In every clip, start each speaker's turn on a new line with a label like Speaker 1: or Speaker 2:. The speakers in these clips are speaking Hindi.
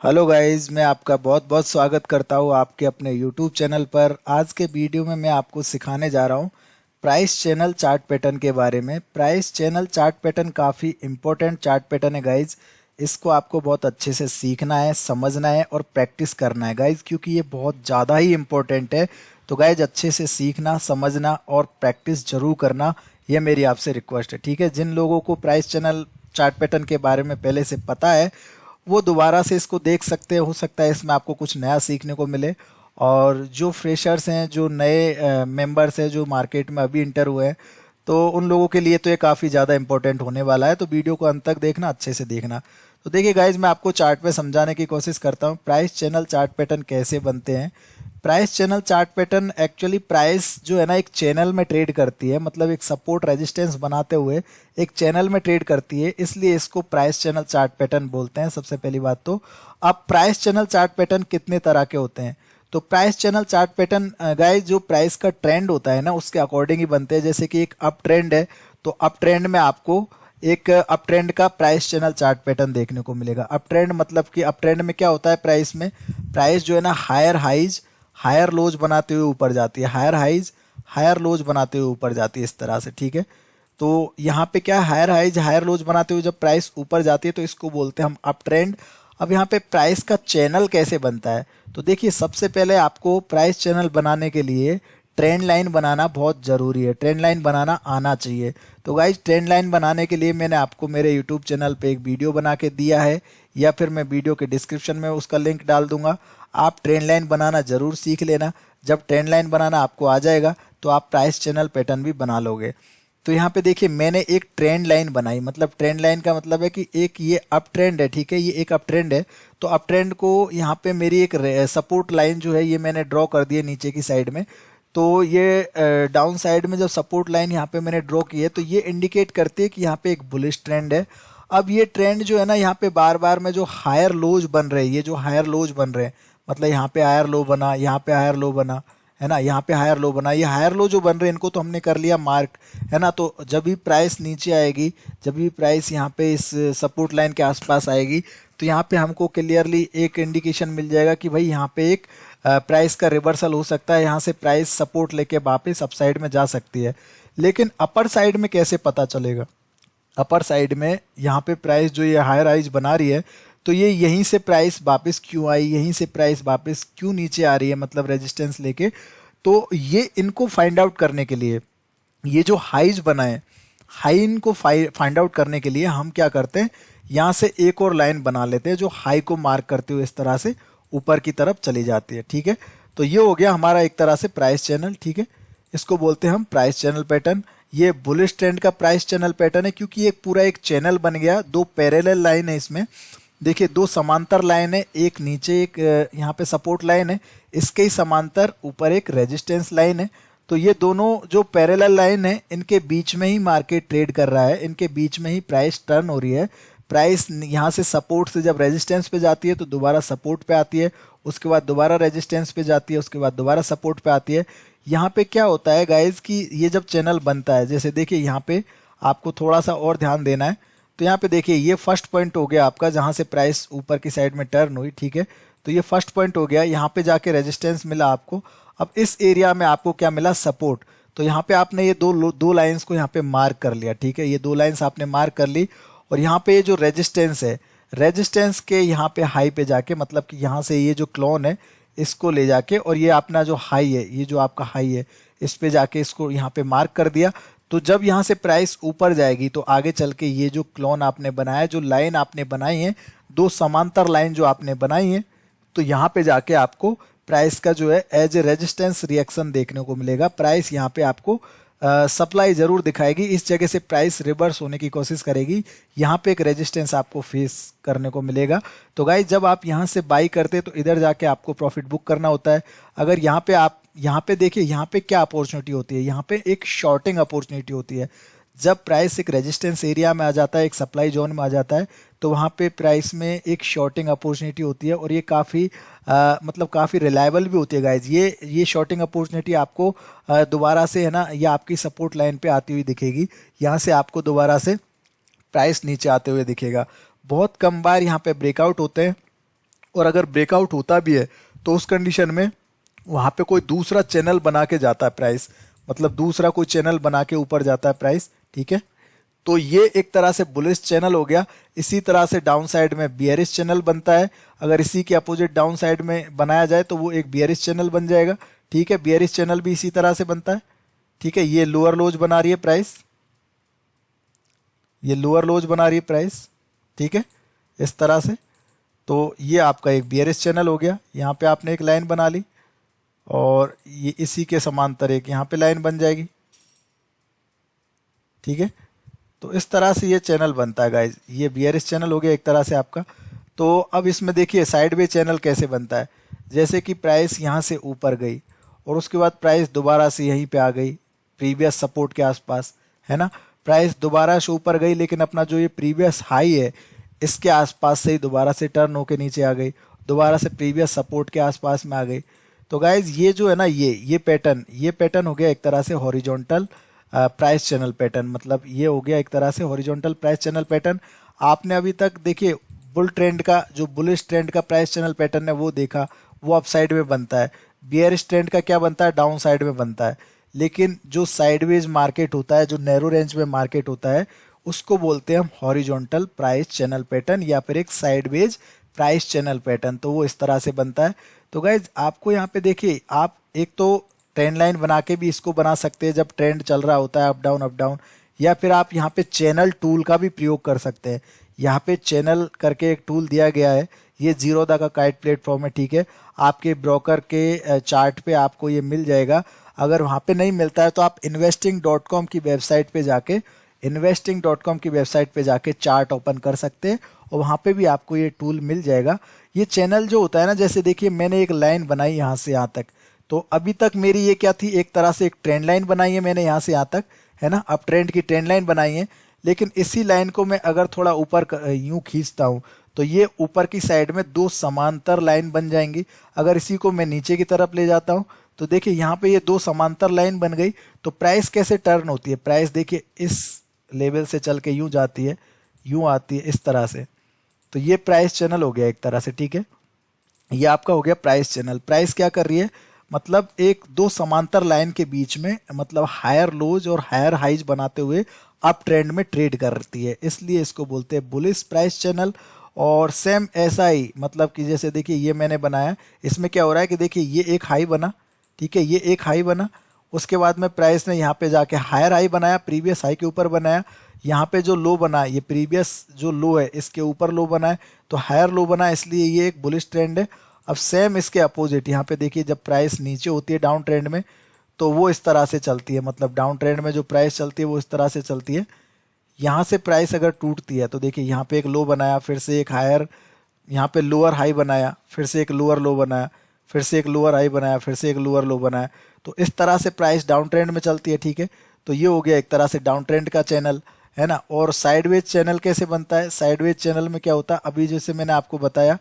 Speaker 1: हेलो गाइस, मैं आपका बहुत बहुत स्वागत करता हूँ आपके अपने यूट्यूब चैनल पर। आज के वीडियो में मैं आपको सिखाने जा रहा हूँ प्राइस चैनल चार्ट पैटर्न के बारे में। प्राइस चैनल चार्ट पैटर्न काफ़ी इंपॉर्टेंट चार्ट पैटर्न है गाइज। इसको आपको बहुत अच्छे से सीखना है, समझना है और प्रैक्टिस करना है गाइज, क्योंकि ये बहुत ज़्यादा ही इम्पोर्टेंट है। तो गाइज अच्छे से सीखना, समझना और प्रैक्टिस जरूर करना, ये मेरी आपसे रिक्वेस्ट है। ठीक है, जिन लोगों को प्राइस चैनल चार्ट पैटर्न के बारे में पहले से पता है वो दोबारा से इसको देख सकते हैं। हो सकता है इसमें आपको कुछ नया सीखने को मिले। और जो फ्रेशर्स हैं, जो नए मेंबर्स हैं, जो मार्केट में अभी इंटर हुए हैं, तो उन लोगों के लिए तो ये काफ़ी ज़्यादा इंपॉर्टेंट होने वाला है। तो वीडियो को अंत तक देखना, अच्छे से देखना। तो देखिए गाइज, मैं आपको चार्ट पे समझाने की कोशिश करता हूँ प्राइस चैनल चार्ट पैटर्न कैसे बनते हैं। Price channel chart pattern actually price जो है ना एक चैनल में ट्रेड करती है, मतलब एक सपोर्ट रेजिस्टेंस बनाते हुए एक चैनल में ट्रेड करती है, इसलिए इसको प्राइस चैनल चार्ट पैटर्न बोलते हैं। सबसे पहली बात तो अब प्राइस चैनल चार्ट पैटर्न कितने तरह के होते हैं। तो price channel chart pattern guys जो प्राइस का ट्रेंड होता है ना उसके अकॉर्डिंग ही बनते हैं। जैसे कि एक अप ट्रेंड है तो अप ट्रेंड में आपको एक अप ट्रेंड का प्राइस चैनल चार्ट पैटर्न देखने को मिलेगा। अप ट्रेंड मतलब कि अप ट्रेंड में क्या होता है, प्राइस में प्राइस जो है ना हायर हाइज हायर लोज बनाते हुए ऊपर जाती है, हायर हाइज हायर लोज बनाते हुए ऊपर जाती है, इस तरह से। ठीक है, तो यहाँ पे क्या है, हायर हाइज हायर लोज बनाते हुए जब प्राइस ऊपर जाती है तो इसको बोलते हैं हम अप ट्रेंड। अब यहाँ पे प्राइस का चैनल कैसे बनता है, तो देखिए सबसे पहले आपको प्राइस चैनल बनाने के लिए ट्रेंड लाइन बनाना बहुत ज़रूरी है। ट्रेंड लाइन बनाना आना चाहिए। तो गाइज ट्रेंड लाइन बनाने के लिए मैंने आपको मेरे यूट्यूब चैनल पे एक वीडियो बना के दिया है, या फिर मैं वीडियो के डिस्क्रिप्शन में उसका लिंक डाल दूंगा। आप ट्रेंड लाइन बनाना ज़रूर सीख लेना। जब ट्रेंड लाइन बनाना आपको आ जाएगा तो आप प्राइस चैनल पैटर्न भी बना लोगे। तो यहाँ पे देखिए मैंने एक ट्रेंड लाइन बनाई, मतलब ट्रेंड लाइन का मतलब है कि एक ये अप ट्रेंड है। ठीक है, ये एक अप ट्रेंड है, तो अप ट्रेंड को यहाँ पे मेरी एक सपोर्ट लाइन जो है ये मैंने ड्रॉ कर दी है नीचे की साइड में। तो ये डाउन साइड में जब सपोर्ट लाइन यहाँ पे मैंने ड्रॉ की है तो ये इंडिकेट करती है कि यहाँ पे एक बुलिश ट्रेंड है। अब ये ट्रेंड जो है ना यहाँ पे बार बार में जो हायर लोज बन रहे हैं, ये जो हायर लोज बन रहे हैं, मतलब यहाँ पे हायर लो बना, यहाँ पे हायर लो बना, है ना, यहाँ पे हायर लो बना, ये हायर लो जो बन रहे हैं इनको तो हमने कर लिया मार्क, है ना। तो जब भी प्राइस नीचे आएगी, जब भी प्राइस यहाँ पे इस सपोर्ट लाइन के आसपास आएगी, तो यहाँ पे हमको क्लियरली एक इंडिकेशन मिल जाएगा कि भाई यहाँ पे एक प्राइस का रिवर्सल हो सकता है। यहाँ से प्राइस सपोर्ट लेके वापस अप साइड में जा सकती है। लेकिन अपर साइड में कैसे पता चलेगा, अपर साइड में यहाँ पे प्राइस जो ये हायर हाइज बना रही है तो ये यहीं से प्राइस वापस क्यों आई, यहीं से प्राइस वापस क्यों नीचे आ रही है, मतलब रेजिस्टेंस लेके। तो ये इनको फाइंड आउट करने के लिए, ये जो हाइज बना है, हाई इनको फाइंड आउट करने के लिए हम क्या करते हैं, यहाँ से एक और लाइन बना लेते हैं जो हाई को मार्क करते हुए इस तरह से ऊपर की तरफ चली जाती है। ठीक है, तो ये हो गया हमारा एक तरह से प्राइस चैनल। ठीक है, इसको बोलते हैं हम प्राइस चैनल पैटर्न। ये बुलिश ट्रेंड का प्राइस चैनल पैटर्न है, क्योंकि एक पूरा एक चैनल बन गया, दो पैरेलल लाइन है इसमें। देखिए दो समांतर लाइन है, एक नीचे एक यहाँ पे सपोर्ट लाइन है, इसके ही समांतर ऊपर एक रेजिस्टेंस लाइन है। तो ये दोनों जो पैरेलल लाइन है इनके बीच में ही मार्केट ट्रेड कर रहा है, इनके बीच में ही प्राइस टर्न हो रही है। प्राइस यहाँ से सपोर्ट से जब रेजिस्टेंस पे जाती है तो दोबारा सपोर्ट पे आती है, उसके बाद दोबारा रेजिस्टेंस पे जाती है, उसके बाद दोबारा सपोर्ट पे आती है। यहाँ पे क्या होता है गाइज कि ये जब चैनल बनता है, जैसे देखिए यहाँ पे आपको थोड़ा सा और ध्यान देना है। तो यहाँ पे देखिए ये फर्स्ट पॉइंट हो गया आपका, जहाँ से प्राइस ऊपर की साइड में टर्न हुई। ठीक है, तो ये फर्स्ट पॉइंट हो गया, यहाँ पे जाके रेजिस्टेंस मिला आपको। अब इस एरिया में आपको क्या मिला, सपोर्ट। तो यहाँ पे आपने ये दो लाइंस को यहाँ पे मार्क कर लिया। ठीक है, ये दो लाइंस आपने मार्क कर ली, और यहाँ पे ये जो रेजिस्टेंस है, रेजिस्टेंस के यहाँ पे हाई पे जाके, मतलब कि यहाँ से ये जो क्लोन है इसको ले जाके, और ये अपना जो हाई है, ये जो आपका हाई है, इस पे जाके इसको यहाँ पे मार्क कर दिया। तो जब यहाँ से प्राइस ऊपर जाएगी तो आगे चल के ये जो क्लोन आपने बनाया, जो लाइन आपने बनाई है, दो समांतर लाइन जो आपने बनाई है, तो यहाँ पे जाके आपको प्राइस का जो है एज ए रेजिस्टेंस रिएक्शन देखने को मिलेगा। प्राइस यहाँ पे आपको सप्लाई जरूर दिखाएगी, इस जगह से प्राइस रिवर्स होने की कोशिश करेगी, यहाँ पे एक रेजिस्टेंस आपको फेस करने को मिलेगा। तो गाइस जब आप यहाँ से बाई करते तो इधर जाके आपको प्रॉफिट बुक करना होता है। अगर यहाँ पे आप यहाँ पे देखिए, यहाँ पे क्या अपॉर्चुनिटी होती है, यहाँ पे एक शॉर्टिंग अपॉर्चुनिटी होती है। जब प्राइस एक रेजिस्टेंस एरिया में आ जाता है, एक सप्लाई जोन में आ जाता है, तो वहाँ पे प्राइस में एक शॉर्टिंग अपॉर्चुनिटी होती है, और ये काफ़ी मतलब काफ़ी रिलायबल भी होती है गाइज। ये शॉर्टिंग अपॉर्चुनिटी आपको दोबारा से, है ना, ये आपकी सपोर्ट लाइन पे आती हुई दिखेगी, यहाँ से आपको दोबारा से प्राइस नीचे आते हुए दिखेगा। बहुत कम बार यहाँ पे ब्रेकआउट होते हैं, और अगर ब्रेकआउट होता भी है तो उस कंडीशन में वहां पे कोई दूसरा चैनल बना के जाता है प्राइस, मतलब दूसरा कोई चैनल बना के ऊपर जाता है प्राइस, ठीक है। तो ये एक तरह से बुलिश चैनल हो गया। इसी तरह से डाउन साइड में बियरिश चैनल बनता है। अगर इसी के अपोजिट डाउन साइड में बनाया जाए तो वो एक बियरिश चैनल बन जाएगा, ठीक है। बियरिश चैनल भी इसी तरह से बनता है, ठीक है। ये लोअर लोज बना रही है प्राइस, ये लोअर लोज बना रही है प्राइस, ठीक है, इस तरह से। तो ये आपका एक बियरिश चैनल हो गया। यहाँ पे आपने एक लाइन बना ली और ये इसी के समांतर एक यहाँ पे लाइन बन जाएगी, ठीक है। तो इस तरह से ये चैनल बनता है गाइज। ये बियरिश चैनल हो गया एक तरह से आपका। तो अब इसमें देखिए साइडवे चैनल कैसे बनता है। जैसे कि प्राइस यहाँ से ऊपर गई और उसके बाद प्राइस दोबारा से यहीं पे आ गई प्रीवियस सपोर्ट के आसपास, है ना। प्राइस दोबारा से ऊपर गई लेकिन अपना जो ये प्रीवियस हाई है इसके आसपास से ही दोबारा से टर्न होके नीचे आ गई, दोबारा से प्रीवियस सपोर्ट के आसपास में आ गई। तो गाइज ये जो है ना ये पैटर्न हो गया एक तरह से हॉरिजॉन्टल प्राइस चैनल पैटर्न, मतलब ये हो गया एक तरह से हॉरिजॉन्टल प्राइस चैनल पैटर्न। आपने अभी तक देखिए बुल ट्रेंड का जो बुलिश ट्रेंड का प्राइस चैनल पैटर्न है वो देखा, वो अप साइड में बनता है। बियरिश ट्रेंड का क्या बनता है, डाउन साइड में बनता है। लेकिन जो साइडवेज मार्केट होता है, जो नैरो रेंज में मार्केट होता है, उसको बोलते हैं हम हॉरिजॉन्टल प्राइस चैनल पैटर्न या फिर एक साइडवेज प्राइस चैनल पैटर्न। तो वो इस तरह से बनता है। तो गाइज आपको यहाँ पे देखिए, आप एक तो ट्रेंड लाइन बना के भी इसको बना सकते हैं जब ट्रेंड चल रहा होता है अप डाउन, या फिर आप यहाँ पे चैनल टूल का भी प्रयोग कर सकते हैं। यहाँ पे चैनल करके एक टूल दिया गया है, ये जीरोधा का काइट प्लेटफॉर्म है, ठीक है। आपके ब्रोकर के चार्ट पे आपको ये मिल जाएगा। अगर वहाँ पे नहीं मिलता है तो आप investing.com की वेबसाइट पे जाके चार्ट ओपन कर सकते हैं और वहाँ पे भी आपको ये टूल मिल जाएगा। ये चैनल जो होता है ना, जैसे देखिए मैंने एक लाइन बनाई यहाँ से यहाँ तक, तो अभी तक मेरी ये क्या थी, एक तरह से एक ट्रेंड लाइन बनाई है मैंने यहाँ से यहाँ तक, है ना। अब ट्रेंड की ट्रेंड लाइन बनाई है, लेकिन इसी लाइन को मैं अगर थोड़ा ऊपर यूं खींचता हूँ तो ये ऊपर की साइड में दो समांतर लाइन बन जाएंगी। अगर इसी को मैं नीचे की तरफ ले जाता हूँ तो देखिए यहाँ पे ये दो समांतर लाइन बन गई। तो प्राइस कैसे टर्न होती है, प्राइस देखिए इस लेवल से चल के यूं जाती है, यूं आती है इस तरह से। तो ये प्राइस चैनल हो गया एक तरह से, ठीक है। ये आपका हो गया प्राइस चैनल। प्राइस क्या कर रही है, मतलब एक दो समांतर लाइन के बीच में, मतलब हायर लोज और हायर हाइज बनाते हुए अप ट्रेंड में ट्रेड करती है, इसलिए इसको बोलते हैं बुलिश प्राइस चैनल। और सेम ऐसा ही, मतलब कि जैसे देखिए ये मैंने बनाया, इसमें क्या हो रहा है कि देखिए ये एक हाई बना, ठीक है, ये एक हाई बना, उसके बाद में प्राइस ने यहाँ पे जाके हायर हाई बनाया, प्रीवियस हाई के ऊपर बनाया। यहाँ पे जो लो बना, ये प्रीवियस जो लो है इसके ऊपर लो बना है, तो हायर लो बना, इसलिए ये एक बुलिश ट्रेंड है। अब सेम इसके अपोजिट यहाँ पे देखिए, जब प्राइस नीचे होती है डाउन ट्रेंड में तो वो इस तरह से चलती है, मतलब डाउन ट्रेंड में जो प्राइस चलती है वो इस तरह से चलती है। यहाँ से प्राइस अगर टूटती है तो देखिए यहाँ पे एक लो बनाया, फिर से एक हायर, यहाँ पे लोअर हाई बनाया, फिर से एक लोअर लो बनाया, फिर से एक लोअर हाई बनाया, फिर से एक लोअर लो बनाया। तो इस तरह से प्राइस डाउन ट्रेंड में चलती है, ठीक है। तो ये हो गया एक तरह से डाउन ट्रेंड का चैनल, है ना। और साइडवेज चैनल कैसे बनता है, साइडवेज चैनल में क्या होता है, अभी जैसे मैंने आपको बताया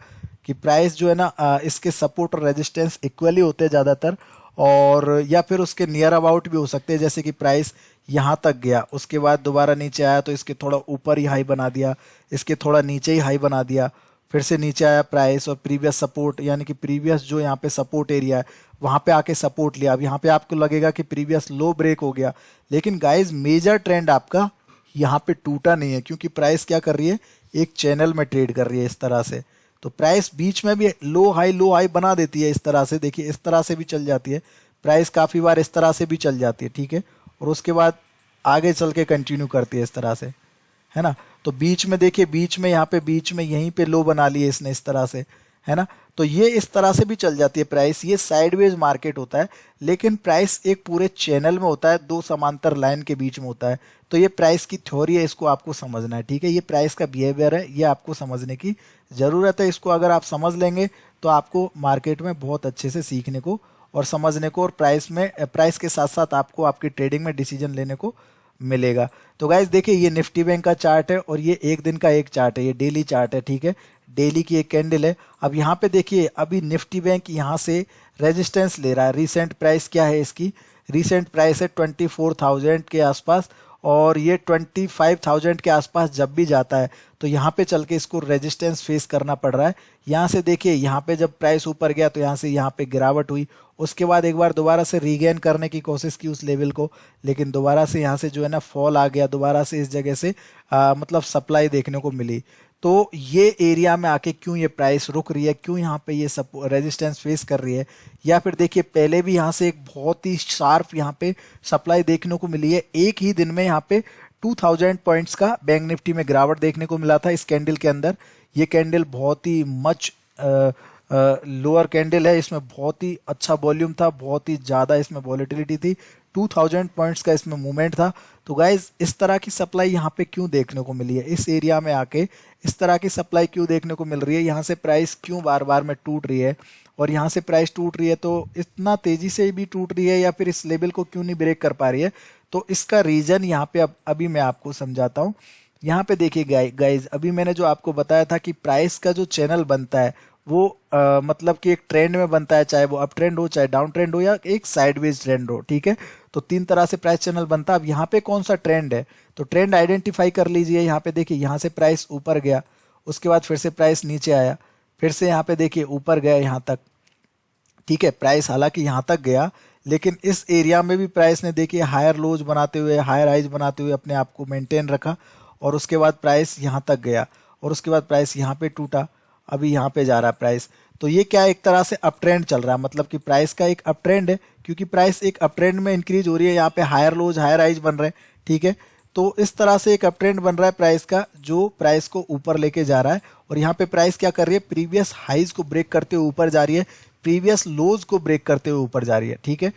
Speaker 1: कि प्राइस जो है ना इसके सपोर्ट और रेजिस्टेंस इक्वली होते हैं ज़्यादातर, और या फिर उसके नियर अबाउट भी हो सकते हैं। जैसे कि प्राइस यहाँ तक गया, उसके बाद दोबारा नीचे आया तो इसके थोड़ा ऊपर ही हाई बना दिया, इसके थोड़ा नीचे ही हाई बना दिया, फिर से नीचे आया प्राइस और प्रीवियस सपोर्ट, यानी कि प्रीवियस जो यहाँ पे सपोर्ट एरिया है वहाँ पे आके सपोर्ट लिया। अब यहाँ पे आपको लगेगा कि प्रीवियस लो ब्रेक हो गया, लेकिन गाइज मेजर ट्रेंड आपका यहाँ पे टूटा नहीं है, क्योंकि प्राइस क्या कर रही है, एक चैनल में ट्रेड कर रही है इस तरह से। तो प्राइस बीच में भी लो हाई बना देती है इस तरह से, देखिए इस तरह से भी चल जाती है प्राइस, काफ़ी बार इस तरह से भी चल जाती है, ठीक है। और उसके बाद आगे चल के कंटिन्यू करती है इस तरह से, है ना। तो बीच में देखिए, बीच में यहाँ पे बीच में यहीं पे लो बना लिए इसने इस तरह से, है ना। तो ये इस तरह से भी चल जाती है प्राइस। ये साइडवेज मार्केट होता है, लेकिन प्राइस एक पूरे चैनल में होता है, दो समांतर लाइन के बीच में होता है। तो ये प्राइस की थ्योरी है, इसको आपको समझना है, ठीक है। ये प्राइस का बिहेवियर है, ये आपको समझने की ज़रूरत है। इसको अगर आप समझ लेंगे तो आपको मार्केट में बहुत अच्छे से सीखने को और समझने को, और प्राइस के साथ साथ आपको आपकी ट्रेडिंग में डिसीजन लेने को मिलेगा। तो गाइज देखिए, ये निफ्टी बैंक का चार्ट है और ये एक दिन का एक चार्ट है, ये डेली चार्ट है, ठीक है। डेली की एक कैंडल है। अब यहाँ पे देखिए, अभी निफ्टी बैंक यहाँ से रेजिस्टेंस ले रहा है। रिसेंट प्राइस क्या है इसकी, रिसेंट प्राइस है 24,000 के आसपास, और ये 25,000 के आसपास जब भी जाता है तो यहाँ पे चल के इसको रेजिस्टेंस फेस करना पड़ रहा है। यहाँ से देखिए, यहाँ पे जब प्राइस ऊपर गया तो यहाँ से यहाँ पे गिरावट हुई, उसके बाद एक बार दोबारा से रीगेन करने की कोशिश की उस लेवल को, लेकिन दोबारा से यहाँ से जो है ना फॉल आ गया, दोबारा से इस जगह से मतलब सप्लाई देखने को मिली। तो ये एरिया में आके क्यों ये प्राइस रुक रही है, क्यों यहाँ पे ये सब रेजिस्टेंस फेस कर रही है, या फिर देखिए पहले भी यहाँ से एक बहुत ही शार्प यहाँ पे सप्लाई देखने को मिली है। एक ही दिन में यहाँ पे 2000 पॉइंट्स का बैंक निफ्टी में गिरावट देखने को मिला था इस कैंडल के अंदर। ये कैंडल बहुत ही मच लोअर कैंडल है, इसमें बहुत ही अच्छा वॉल्यूम था, बहुत ही ज़्यादा इसमें वॉलेटिलिटी थी, 2000 पॉइंट्स का इसमें मूवमेंट था। तो गाइज इस तरह की सप्लाई यहाँ पे क्यों देखने को मिली है, इस एरिया में आके इस तरह की सप्लाई क्यों देखने को मिल रही है, यहाँ से प्राइस क्यों बार बार में टूट रही है, और यहाँ से प्राइस टूट रही है तो इतना तेजी से भी टूट रही है या फिर इस लेवल को क्यों नहीं ब्रेक कर पा रही है। तो इसका रीजन यहाँ पे अभी मैं आपको समझाता हूँ। यहाँ पे देखिए गाइज, अभी मैंने जो आपको बताया था कि प्राइस का जो चैनल बनता है वो मतलब कि एक ट्रेंड में बनता है, चाहे वो अप ट्रेंड हो, चाहे डाउन ट्रेंड हो, या एक साइडवेज ट्रेंड हो, ठीक है। तो तीन तरह से प्राइस चैनल बनता है। अब यहाँ पे कौन सा ट्रेंड है, तो ट्रेंड आइडेंटिफाई कर लीजिए। यहाँ पे देखिए, यहाँ से प्राइस ऊपर गया, उसके बाद फिर से प्राइस नीचे आया, फिर से यहाँ पे देखिए ऊपर गया यहाँ तक, ठीक है। प्राइस हालांकि यहाँ तक गया, लेकिन इस एरिया में भी प्राइस ने देखिए हायर लोज बनाते हुए, हायर हाइज बनाते हुए अपने आप को मेंटेन रखा, और उसके बाद प्राइस यहाँ तक गया, और उसके बाद प्राइस यहाँ पे टूटा, अभी यहाँ पे जा रहा है प्राइस। तो ये क्या, एक तरह से अप ट्रेंड चल रहा है, मतलब कि प्राइस का एक अप ट्रेंड है, क्योंकि प्राइस एक अप ट्रेंड में इंक्रीज हो रही है, यहाँ पे हायर लोज हायर हाइज बन रहे हैं, ठीक है। तो इस तरह से एक अप ट्रेंड बन रहा है प्राइस का, जो प्राइस को ऊपर लेके जा रहा है। और यहाँ पे प्राइस क्या कर रही है, प्रीवियस हाइज को ब्रेक करते हुए ऊपर जा रही है, प्रीवियस लोज को ब्रेक करते हुए ऊपर जा रही है, ठीक है।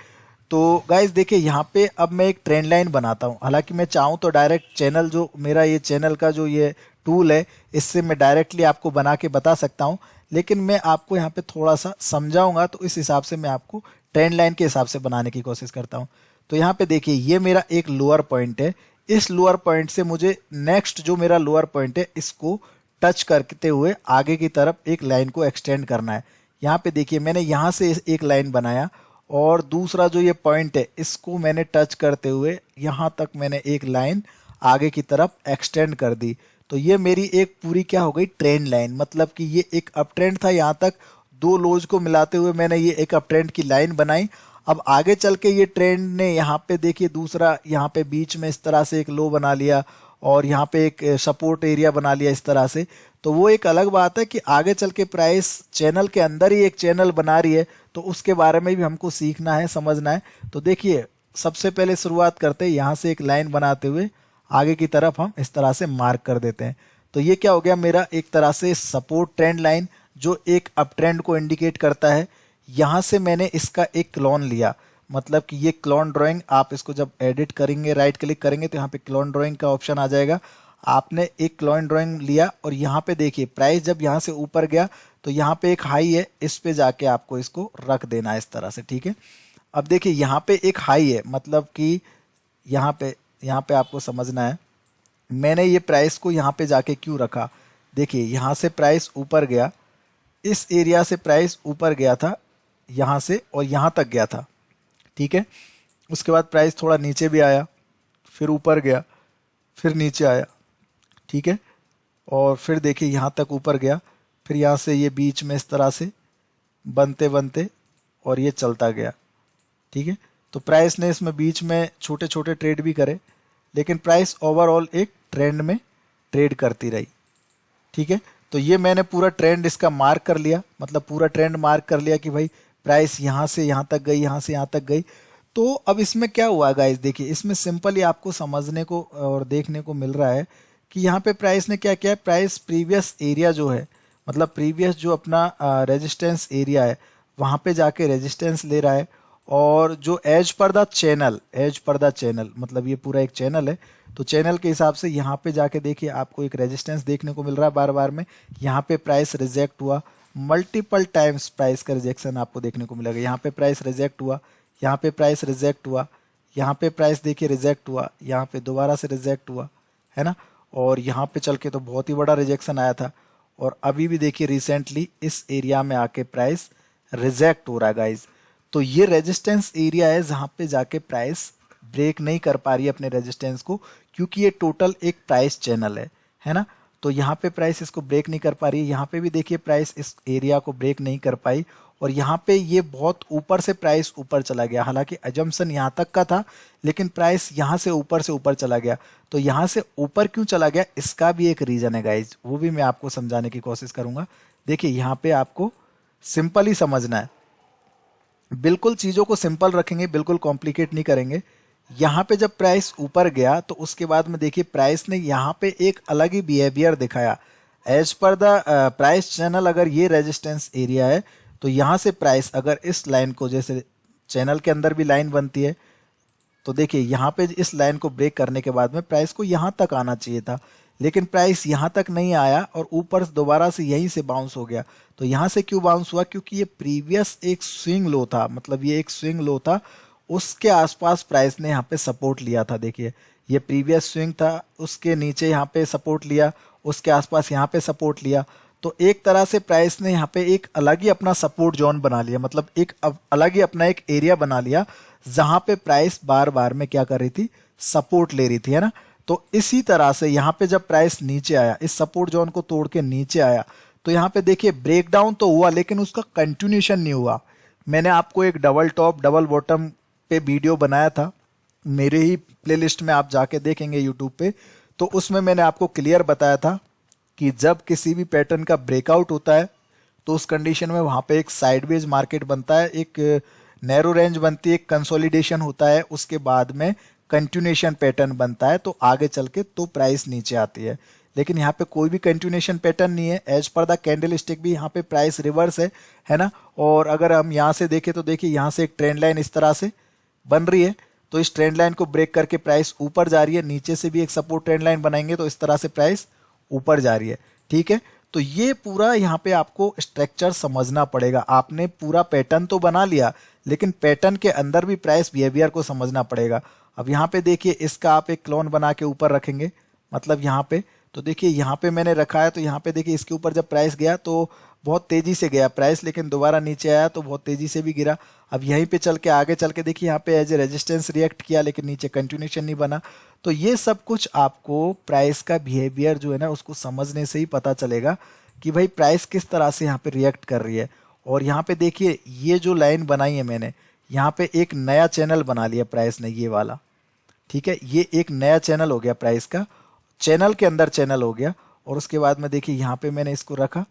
Speaker 1: तो गाइज देखिए, यहाँ पे अब मैं एक ट्रेंड लाइन बनाता हूँ। हालांकि मैं चाहूँ तो डायरेक्ट चैनल, जो मेरा ये चैनल का जो ये टूल है, इससे मैं डायरेक्टली आपको बना के बता सकता हूँ, लेकिन मैं आपको यहाँ पे थोड़ा सा समझाऊंगा, तो इस हिसाब से मैं आपको ट्रेंड लाइन के हिसाब से बनाने की कोशिश करता हूँ। तो यहाँ पे देखिए, ये मेरा एक लोअर पॉइंट है, इस लोअर पॉइंट से मुझे नेक्स्ट जो मेरा लोअर पॉइंट है इसको टच करते हुए आगे की तरफ एक लाइन को एक्सटेंड करना है। यहाँ पे देखिए, मैंने यहाँ से एक लाइन बनाया, और दूसरा जो ये पॉइंट है इसको मैंने टच करते हुए यहाँ तक मैंने एक लाइन आगे की तरफ एक्सटेंड कर दी। तो ये मेरी एक पूरी क्या हो गई, ट्रेंड लाइन। मतलब कि ये एक अप ट्रेंड था, यहाँ तक दो लोज को मिलाते हुए मैंने ये एक अप ट्रेंड की लाइन बनाई। अब आगे चल के ये ट्रेंड ने यहाँ पे देखिए दूसरा, यहाँ पे बीच में इस तरह से एक लो बना लिया, और यहाँ पे एक सपोर्ट एरिया बना लिया इस तरह से। तो वो एक अलग बात है कि आगे चल के प्राइस चैनल के अंदर ही एक चैनल बना रही है, तो उसके बारे में भी हमको सीखना है, समझना है। तो देखिए, सबसे पहले शुरुआत करते हैं यहाँ से एक लाइन बनाते हुए आगे की तरफ हम इस तरह से मार्क कर देते हैं। तो ये क्या हो गया, मेरा एक तरह से सपोर्ट ट्रेंड लाइन, जो एक अप ट्रेंड को इंडिकेट करता है। यहाँ से मैंने इसका एक क्लोन लिया, मतलब कि ये क्लोन ड्राइंग, आप इसको जब एडिट करेंगे, राइट क्लिक करेंगे, तो यहाँ पे क्लोन ड्राइंग का ऑप्शन आ जाएगा। आपने एक क्लोन ड्राइंग लिया, और यहाँ पे देखिए प्राइस जब यहाँ से ऊपर गया तो यहाँ पे एक हाई है, इस पे जाके आपको इसको रख देना है इस तरह से, ठीक है। अब देखिए, यहाँ पे एक हाई है, मतलब कि यहाँ पे आपको समझना है मैंने ये प्राइस को यहाँ पे जाके क्यों रखा। देखिए, यहाँ से प्राइस ऊपर गया, इस एरिया से प्राइस ऊपर गया था यहाँ से, और यहाँ तक गया था, ठीक है। उसके बाद प्राइस थोड़ा नीचे भी आया, फिर ऊपर गया, फिर नीचे आया, ठीक है। और फिर देखिए यहाँ तक ऊपर गया, फिर यहाँ से ये बीच में इस तरह से बनते बनते और ये चलता गया, ठीक है। तो प्राइस ने इसमें बीच में छोटे छोटे ट्रेड भी करे, लेकिन प्राइस ओवरऑल एक ट्रेंड में ट्रेड करती रही, ठीक है। तो ये मैंने पूरा ट्रेंड इसका मार्क कर लिया, मतलब पूरा ट्रेंड मार्क कर लिया कि भाई प्राइस यहाँ से यहाँ तक गई, यहाँ से यहाँ तक गई। तो अब इसमें क्या हुआ गाइस, देखिए इसमें सिंपली आपको समझने को और देखने को मिल रहा है कि यहाँ पे प्राइस ने क्या किया है, प्राइस प्रीवियस एरिया जो है, मतलब प्रीवियस जो अपना रेजिस्टेंस एरिया है, वहाँ पे जाके रेजिस्टेंस ले रहा है। और जो एज पर द चैनल, मतलब ये पूरा एक चैनल है, तो चैनल के हिसाब से यहाँ पे जाके देखिए आपको एक रेजिस्टेंस देखने को मिल रहा है बार बार में। यहाँ पे प्राइस रिजेक्ट हुआ, मल्टीपल टाइम्स प्राइस का रिजेक्शन आपको देखने को मिलेगा। यहाँ पे प्राइस रिजेक्ट हुआ, यहाँ पे प्राइस रिजेक्ट हुआ, यहाँ पे प्राइस देखिए रिजेक्ट हुआ, यहाँ पे दोबारा से रिजेक्ट हुआ, है ना। और यहाँ पे चल के तो बहुत ही बड़ा रिजेक्शन आया था, और अभी भी देखिए रिसेंटली इस एरिया में आके प्राइस रिजेक्ट हो रहा है गाइज। तो ये रेजिस्टेंस एरिया है जहाँ पे जाके प्राइस ब्रेक नहीं कर पा रही है अपने रेजिस्टेंस को, क्योंकि ये टोटल एक प्राइस चैनल है ना। तो यहाँ पे प्राइस इसको ब्रेक नहीं कर पा रही है, यहाँ पे भी देखिए प्राइस इस एरिया को ब्रेक नहीं कर पाई, और यहाँ पे ये बहुत ऊपर से प्राइस ऊपर चला गया। हालांकि अजम्पशन यहाँ तक का था, लेकिन प्राइस यहाँ से ऊपर चला गया। तो यहाँ से ऊपर क्यों चला गया, इसका भी एक रीजन है गाइज, वो भी मैं आपको समझाने की कोशिश करूंगा। देखिए यहाँ पे आपको सिंपल ही समझना है, बिल्कुल चीजों को सिंपल रखेंगे, बिल्कुल कॉम्प्लिकेट नहीं करेंगे। यहाँ पे जब प्राइस ऊपर गया तो उसके बाद में देखिए प्राइस ने यहाँ पे एक अलग ही बिहेवियर दिखाया। As per the price channel, अगर ये रेजिस्टेंस एरिया है तो यहाँ से प्राइस अगर इस लाइन को, जैसे चैनल के अंदर भी लाइन बनती है, तो देखिए यहाँ पे इस लाइन को ब्रेक करने के बाद में प्राइस को यहाँ तक आना चाहिए था, लेकिन प्राइस यहाँ तक नहीं आया और ऊपर दोबारा से यहीं से बाउंस हो गया। तो यहाँ से क्यों बाउंस हुआ, क्योंकि ये प्रीवियस एक स्विंग लो था, मतलब ये एक स्विंग लो था, उसके आसपास प्राइस ने यहाँ पे सपोर्ट लिया था। देखिए ये प्रीवियस स्विंग था, उसके नीचे यहाँ पे सपोर्ट लिया, उसके आसपास यहाँ पे सपोर्ट लिया। तो एक तरह से प्राइस ने यहाँ पे एक अलग ही अपना सपोर्ट जोन बना लिया, मतलब एक अलग ही अपना एक एरिया बना लिया, जहां पे प्राइस बार बार में क्या कर रही थी, सपोर्ट ले रही थी, है ना। तो इसी तरह से यहाँ पे जब प्राइस नीचे आया, इस सपोर्ट जोन को तोड़ के नीचे आया, तो यहाँ पे देखिए ब्रेकडाउन तो हुआ, लेकिन उसका कंटिन्यूशन नहीं हुआ। मैंने आपको एक डबल टॉप डबल बॉटम पे वीडियो बनाया था, मेरे ही प्लेलिस्ट में आप जाके देखेंगे यूट्यूब पे, तो उसमें मैंने आपको क्लियर बताया था कि जब किसी भी पैटर्न का ब्रेकआउट होता है तो उस कंडीशन में वहां पे एक साइडवेज मार्केट बनता है, एक नैरो रेंज बनती है, एक कंसोलिडेशन होता है, उसके बाद में कंटिन्यूएशन पैटर्न बनता है, तो आगे चल के तो प्राइस नीचे आती है। लेकिन यहाँ पे कोई भी कंटिन्यूएशन पैटर्न नहीं है, as per the candle stick भी यहाँ पे प्राइस रिवर्स है ना। और अगर हम यहाँ से देखें तो देखिए यहाँ से एक ट्रेंड लाइन इस तरह से बन रही है, तो इस ट्रेंड लाइन को ब्रेक करके प्राइस ऊपर जा रही है, नीचे से भी एक सपोर्ट ट्रेंड लाइन बनाएंगे तो इस तरह से प्राइस ऊपर जा रही है, ठीक है। तो ये पूरा यहाँ पे आपको स्ट्रक्चर समझना पड़ेगा। आपने पूरा पैटर्न तो बना लिया, लेकिन पैटर्न के अंदर भी प्राइस बिहेवियर को समझना पड़ेगा। अब यहाँ पे देखिए इसका आप एक क्लोन बना के ऊपर रखेंगे, मतलब यहाँ पे, तो देखिए यहाँ पे मैंने रखा है, तो यहाँ पे देखिए इसके ऊपर जब प्राइस गया तो बहुत तेजी से गया प्राइस, लेकिन दोबारा नीचे आया तो बहुत तेजी से भी गिरा। अब यहीं पे चल के आगे चल के देखिए यहाँ पे एज ए रेजिस्टेंस रिएक्ट किया, लेकिन नीचे कंटिन्यूशन नहीं बना। तो ये सब कुछ आपको प्राइस का बिहेवियर जो है ना, उसको समझने से ही पता चलेगा कि भाई प्राइस किस तरह से यहाँ पे रिएक्ट कर रही है। और यहाँ पे देखिए ये जो लाइन बनाई है मैंने, यहाँ पे एक नया चैनल बना लिया प्राइस ने, ये वाला, ठीक है, ये एक नया चैनल हो गया प्राइस का, चैनल के अंदर चैनल हो गया। और उसके बाद में देखिए यहाँ पे मैंने इसको रखा,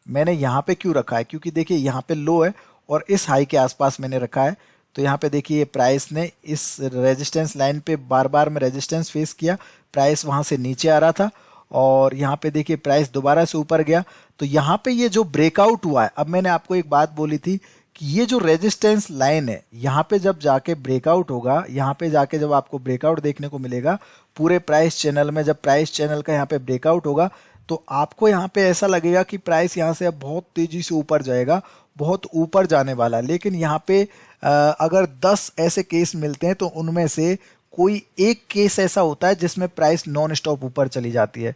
Speaker 1: मैंने यहाँ पे क्यों रखा है, क्योंकि देखिए यहाँ पे लो है और इस हाई के आसपास मैंने रखा है। तो यहाँ पे देखिए प्राइस ने इस रेजिस्टेंस लाइन पे बार बार में रेजिस्टेंस फेस किया, प्राइस वहां से नीचे आ रहा था, और यहाँ पे देखिए प्राइस दोबारा से ऊपर गया। तो यहाँ पे ये जो ब्रेकआउट हुआ है, अब मैंने आपको एक बात बोली थी कि ये जो रेजिस्टेंस लाइन है, यहाँ पे जब जाके ब्रेकआउट होगा, यहाँ पे जाके जब आपको ब्रेकआउट देखने को मिलेगा पूरे प्राइस चैनल में, जब प्राइस चैनल का यहाँ पे ब्रेकआउट होगा, तो आपको यहाँ पे ऐसा लगेगा कि प्राइस यहाँ से अब बहुत तेजी से ऊपर जाएगा, बहुत ऊपर जाने वाला है। लेकिन यहाँ पे अगर 10 ऐसे केस मिलते हैं तो उनमें से कोई एक केस ऐसा होता है जिसमें प्राइस नॉन स्टॉप ऊपर चली जाती है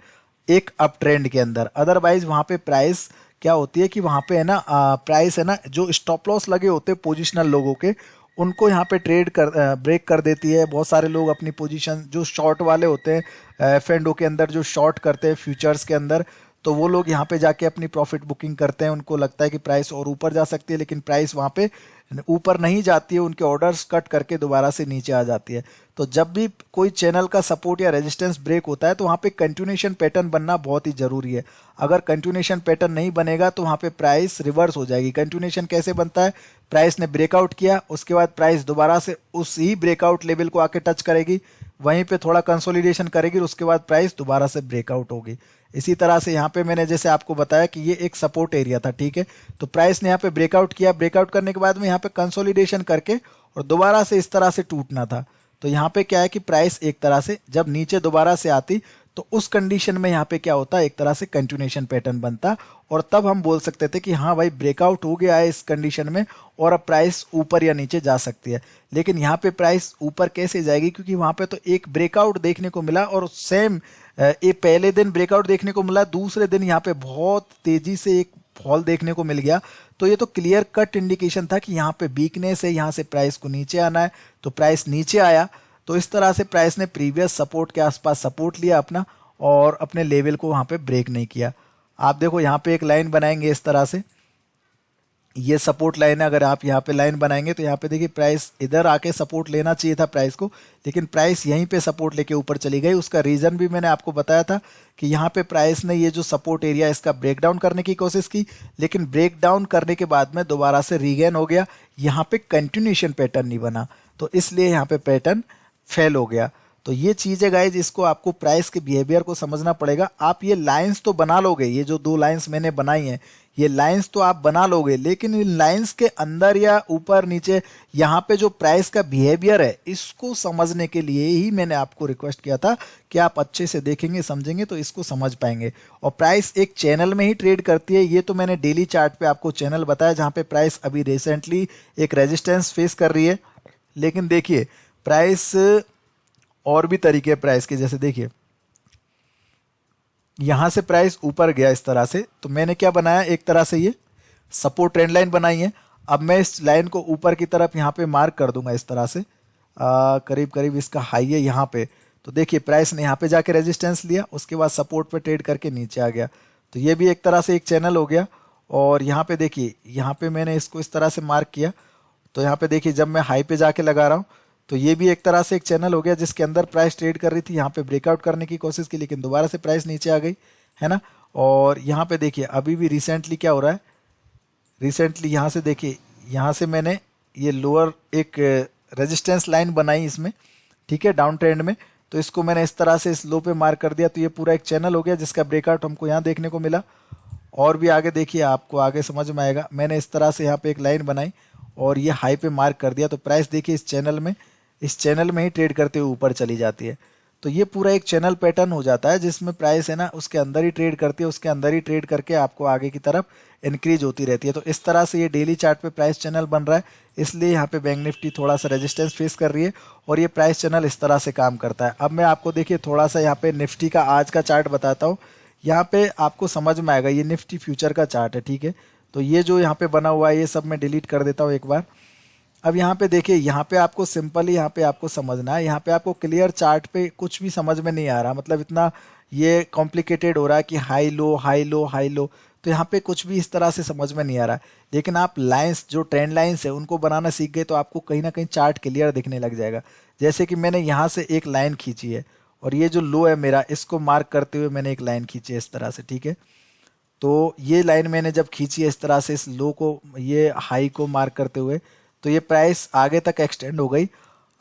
Speaker 1: एक अप ट्रेंड के अंदर। अदरवाइज वहां पे प्राइस क्या होती है कि वहां पे है ना प्राइस है ना, जो स्टॉप लॉस लगे होते हैं पोजिशनल लोगों के, उनको यहाँ पे ट्रेड कर ब्रेक कर देती है। बहुत सारे लोग अपनी पोजीशन, जो शॉर्ट वाले होते हैं एफ&ओ के अंदर, जो शॉर्ट करते हैं फ्यूचर्स के अंदर, तो वो लोग यहाँ पे जाके अपनी प्रॉफिट बुकिंग करते हैं। उनको लगता है कि प्राइस और ऊपर जा सकती है, लेकिन प्राइस वहाँ पे ऊपर नहीं जाती है, उनके ऑर्डर्स कट करके दोबारा से नीचे आ जाती है। तो जब भी कोई चैनल का सपोर्ट या रेजिस्टेंस ब्रेक होता है तो वहाँ पे कंटिन्यूएशन पैटर्न बनना बहुत ही जरूरी है। अगर कंटिन्यूएशन पैटर्न नहीं बनेगा तो वहाँ पे प्राइस रिवर्स हो जाएगी। कंटिन्यूएशन कैसे बनता है, प्राइस ने ब्रेकआउट किया, उसके बाद प्राइस दोबारा से उस ही ब्रेकआउट लेवल को आके टच करेगी, वहीं पे थोड़ा कंसोलिडेशन करेगी और उसके बाद प्राइस दोबारा से ब्रेकआउट होगी। इसी तरह से यहाँ पे मैंने जैसे आपको बताया कि ये एक सपोर्ट एरिया था, ठीक है, तो प्राइस ने यहाँ पे ब्रेकआउट किया, ब्रेकआउट करने के बाद में यहाँ पे कंसोलिडेशन करके और दोबारा से इस तरह से टूटना था। तो यहाँ पे क्या है कि प्राइस एक तरह से जब नीचे दोबारा से आती तो उस कंडीशन में यहाँ पे क्या होता है, एक तरह से कंटिन्यूएशन पैटर्न बनता, और तब हम बोल सकते थे कि हाँ भाई ब्रेकआउट हो गया है इस कंडीशन में और अब प्राइस ऊपर या नीचे जा सकती है। लेकिन यहाँ पे प्राइस ऊपर कैसे जाएगी, क्योंकि वहां पे तो एक ब्रेकआउट देखने को मिला और सेम ये पहले दिन ब्रेकआउट देखने को मिला, दूसरे दिन यहाँ पे बहुत तेजी से एक फॉल देखने को मिल गया, तो ये तो क्लियर कट इंडिकेशन था कि यहाँ पे वीकनेस है, यहाँ से प्राइस को नीचे आना है। तो प्राइस नीचे आया, तो इस तरह से प्राइस ने प्रीवियस सपोर्ट के आसपास सपोर्ट लिया अपना और अपने लेवल को वहाँ पे ब्रेक नहीं किया। आप देखो यहाँ पे एक लाइन बनाएंगे इस तरह से, ये सपोर्ट लाइन है। अगर आप यहाँ पे लाइन बनाएंगे तो यहाँ पे देखिए प्राइस इधर आके सपोर्ट लेना चाहिए था प्राइस को, लेकिन प्राइस यहीं पे सपोर्ट लेके ऊपर चली गई। उसका रीजन भी मैंने आपको बताया था कि यहाँ पे प्राइस ने ये जो सपोर्ट एरिया इसका ब्रेक डाउन करने की कोशिश की, लेकिन ब्रेक डाउन करने के बाद में दोबारा से रीगेन हो गया। यहाँ पे कंटिन्यूएशन पैटर्न नहीं बना, तो इसलिए यहाँ पे पैटर्न फेल हो गया। तो ये चीज है गाइज, इसको आपको प्राइस के बिहेवियर को समझना पड़ेगा। आप ये लाइंस तो बना लोगे, ये जो दो लाइंस मैंने बनाई हैं ये लाइंस तो आप बना लोगे, लेकिन इन लाइंस के अंदर या ऊपर नीचे यहाँ पे जो प्राइस का बिहेवियर है इसको समझने के लिए ही मैंने आपको रिक्वेस्ट किया था कि आप अच्छे से देखेंगे समझेंगे तो इसको समझ पाएंगे। और प्राइस एक चैनल में ही ट्रेड करती है, ये तो मैंने डेली चार्ट पे आपको चैनल बताया जहाँ पे प्राइस अभी रिसेंटली एक रेजिस्टेंस फेस कर रही है। लेकिन देखिए प्राइस और भी तरीके प्राइस के, जैसे देखिए यहां से प्राइस ऊपर गया इस तरह से, तो मैंने क्या बनाया, एक तरह से ये सपोर्ट ट्रेंड लाइन बनाई है। अब मैं इस लाइन को ऊपर की तरफ यहाँ पे मार्क कर दूंगा इस तरह से, करीब करीब इसका हाई है यहाँ पे। तो देखिए प्राइस ने यहाँ पे जाके रेजिस्टेंस लिया, उसके बाद सपोर्ट पे ट्रेड करके नीचे आ गया। तो ये भी एक तरह से एक चैनल हो गया। और यहाँ पे देखिए, यहाँ पे मैंने इसको इस तरह से मार्क किया, तो यहाँ पे देखिए जब मैं हाई पे जाके लगा रहा हूँ तो ये भी एक तरह से एक चैनल हो गया जिसके अंदर प्राइस ट्रेड कर रही थी। यहाँ पे ब्रेकआउट करने की कोशिश की, लेकिन दोबारा से प्राइस नीचे आ गई, है ना। और यहाँ पे देखिए अभी भी रिसेंटली क्या हो रहा है, रिसेंटली यहाँ से देखिए, यहाँ से मैंने ये लोअर एक रेजिस्टेंस लाइन बनाई इसमें, ठीक है, डाउन ट्रेंड में। तो इसको मैंने इस तरह से इस लो पे मार्क कर दिया, तो ये पूरा एक चैनल हो गया जिसका ब्रेकआउट हमको यहाँ देखने को मिला। और भी आगे देखिए, आपको आगे समझ में आएगा। मैंने इस तरह से यहाँ पे एक लाइन बनाई और ये हाई पे मार्क कर दिया, तो प्राइस देखिए इस चैनल में ही ट्रेड करते हुए ऊपर चली जाती है। तो ये पूरा एक चैनल पैटर्न हो जाता है जिसमें प्राइस है ना उसके अंदर ही ट्रेड करती है, उसके अंदर ही ट्रेड करके आपको आगे की तरफ इंक्रीज होती रहती है। तो इस तरह से ये डेली चार्ट पे प्राइस चैनल बन रहा है, इसलिए यहाँ पे बैंक निफ्टी थोड़ा सा रेजिस्टेंस फेस कर रही है और ये प्राइस चैनल इस तरह से काम करता है। अब मैं आपको देखिए थोड़ा सा यहाँ पे निफ्टी का आज का चार्ट बताता हूँ, यहाँ पे आपको समझ में आएगा। ये निफ्टी फ्यूचर का चार्ट है, ठीक है। तो ये जो यहाँ पे बना हुआ है ये सब मैं डिलीट कर देता हूँ एक बार। अब यहाँ पे देखिए, यहाँ पे आपको सिंपली यहाँ पे आपको समझना है, यहाँ पे आपको क्लियर चार्ट पे कुछ भी समझ में नहीं आ रहा, मतलब इतना ये कॉम्प्लिकेटेड हो रहा है कि high low high low high low, तो यहाँ पे कुछ भी इस तरह से समझ में नहीं आ रहा है। लेकिन आप लाइंस जो ट्रेंड लाइंस है उनको बनाना सीख गए तो आपको कहीं ना कहीं चार्ट क्लियर दिखने लग जाएगा। जैसे कि मैंने यहाँ से एक लाइन खींची है और ये जो लो है मेरा, इसको मार्क करते हुए मैंने एक लाइन खींची है इस तरह से, ठीक है। तो ये लाइन मैंने जब खींची है इस तरह से, इस लो को, ये हाई को मार्क करते हुए, तो ये प्राइस आगे तक एक्सटेंड हो गई।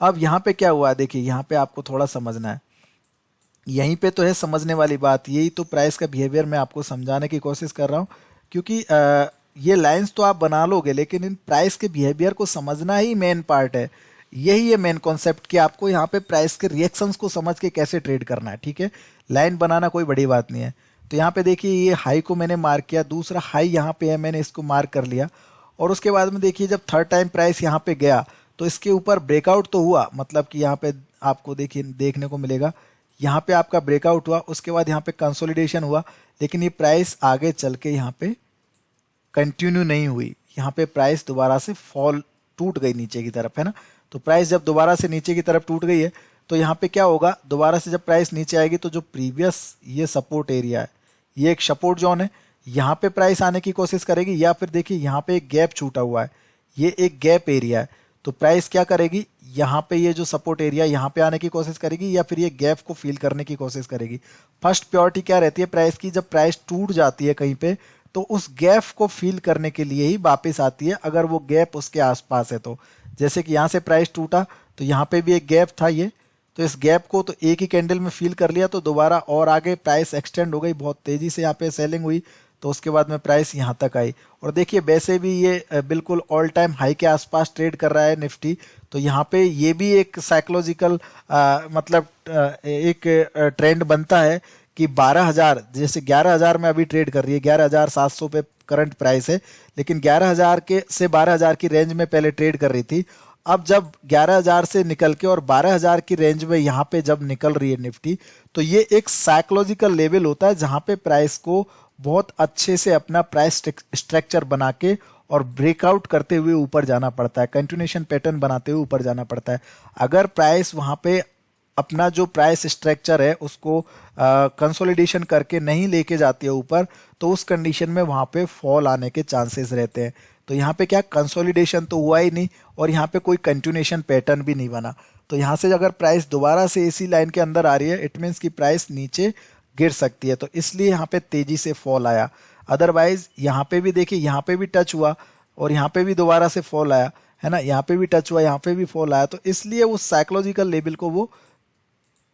Speaker 1: अब यहाँ पे क्या हुआ देखिए, यहाँ पे आपको थोड़ा समझना है, यहीं पे तो है समझने वाली बात। यही तो प्राइस का बिहेवियर मैं आपको समझाने की कोशिश कर रहा हूँ, क्योंकि ये लाइंस तो आप बना लोगे लेकिन इन प्राइस के बिहेवियर को समझना ही मेन पार्ट है। यही है मेन कॉन्सेप्ट कि आपको यहाँ पे प्राइस के रिएक्शंस को समझ के कैसे ट्रेड करना है, ठीक है। लाइन बनाना कोई बड़ी बात नहीं है। तो यहाँ पे देखिए ये हाई को मैंने मार्क किया, दूसरा हाई यहाँ पे है, मैंने इसको मार्क कर लिया। और उसके बाद में देखिए जब थर्ड टाइम प्राइस यहाँ पे गया तो इसके ऊपर ब्रेकआउट तो हुआ, मतलब कि यहाँ पे आपको देखिए देखने को मिलेगा, यहाँ पे आपका ब्रेकआउट हुआ, उसके बाद यहाँ पे कंसोलिडेशन हुआ, लेकिन ये प्राइस आगे चल के यहाँ पे कंटिन्यू नहीं हुई। यहाँ पे प्राइस दोबारा से फॉल टूट गई नीचे की तरफ, है ना। तो प्राइस जब दोबारा से नीचे की तरफ टूट गई है तो यहाँ पे क्या होगा, दोबारा से जब प्राइस नीचे आएगी तो जो प्रीवियस ये सपोर्ट एरिया है, ये एक सपोर्ट जोन है, यहाँ पे प्राइस आने की कोशिश करेगी। या फिर देखिए यहाँ पे एक गैप छूटा हुआ है, ये एक गैप एरिया है, तो प्राइस क्या करेगी, यहाँ पे ये जो सपोर्ट एरिया यहाँ पे आने की कोशिश करेगी या फिर ये गैप को फिल करने की कोशिश करेगी। फर्स्ट प्रायोरिटी क्या रहती है प्राइस की, जब प्राइस टूट जाती है कहीं पे तो उस गैप को फिल करने के लिए ही वापस आती है, अगर वो गैप उसके आसपास है तो। जैसे कि यहाँ से प्राइस टूटा तो यहाँ पे भी एक गैप था ये, तो इस गैप को तो एक ही कैंडल में फिल कर लिया, तो दोबारा और आगे प्राइस एक्सटेंड हो गई, बहुत तेजी से यहाँ पे सेलिंग हुई, तो उसके बाद में प्राइस यहाँ तक आई। और देखिए वैसे भी ये बिल्कुल ऑल टाइम हाई के आसपास ट्रेड कर रहा है निफ्टी, तो यहाँ पे ये भी एक साइकोलॉजिकल मतलब एक ट्रेंड बनता है कि 12,000, जैसे 11,000 में अभी ट्रेड कर रही है, 11,700 पे करंट प्राइस है, लेकिन 11,000 के से 12,000 की रेंज में पहले ट्रेड कर रही थी। अब जब 11,000 से निकल के और 12,000 की रेंज में यहाँ पे जब निकल रही है निफ्टी, तो ये एक साइकोलॉजिकल लेवल होता है जहाँ पे प्राइस को बहुत अच्छे से अपना प्राइस स्ट्रक्चर बना के और ब्रेकआउट करते हुए ऊपर जाना पड़ता है, कंटिन्यूएशन पैटर्न बनाते हुए ऊपर जाना पड़ता है। अगर प्राइस वहां पे अपना जो प्राइस स्ट्रक्चर है उसको कंसोलिडेशन करके नहीं लेके जाती है ऊपर, तो उस कंडीशन में वहां पे फॉल आने के चांसेस रहते हैं। तो यहाँ पे क्या कंसोलिडेशन तो हुआ ही नहीं और यहाँ पे कोई कंटिन्यूएशन पैटर्न भी नहीं बना। तो यहाँ से अगर प्राइस दोबारा से इसी लाइन के अंदर आ रही है, इट मीन्स की प्राइस नीचे गिर सकती है, तो इसलिए यहाँ पे तेजी से फॉल आया। अदरवाइज यहाँ पे भी देखिए, यहाँ पे भी टच हुआ और यहाँ पे भी दोबारा से फॉल आया, है ना, यहाँ पे भी टच हुआ, यहाँ पे भी फॉल आया, तो इसलिए उस साइकोलॉजिकल लेवल को वो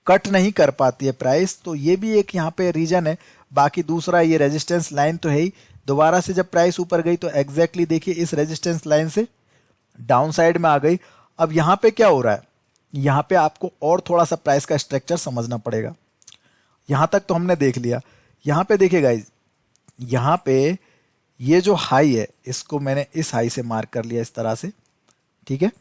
Speaker 1: कट नहीं कर पाती है प्राइस। तो ये भी एक यहाँ पे रीजन है। बाकी दूसरा ये रेजिस्टेंस लाइन तो है ही, दोबारा से जब प्राइस ऊपर गई तो एग्जैक्टली देखिए इस रेजिस्टेंस लाइन से डाउन साइड में आ गई। अब यहाँ पे क्या हो रहा है, यहाँ पे आपको और थोड़ा सा प्राइस का स्ट्रक्चर समझना पड़ेगा। यहाँ तक तो हमने देख लिया, यहाँ पे देखिए गाइज, यहाँ पे ये जो हाई है इसको मैंने इस हाई से मार्क कर लिया इस तरह से, ठीक है।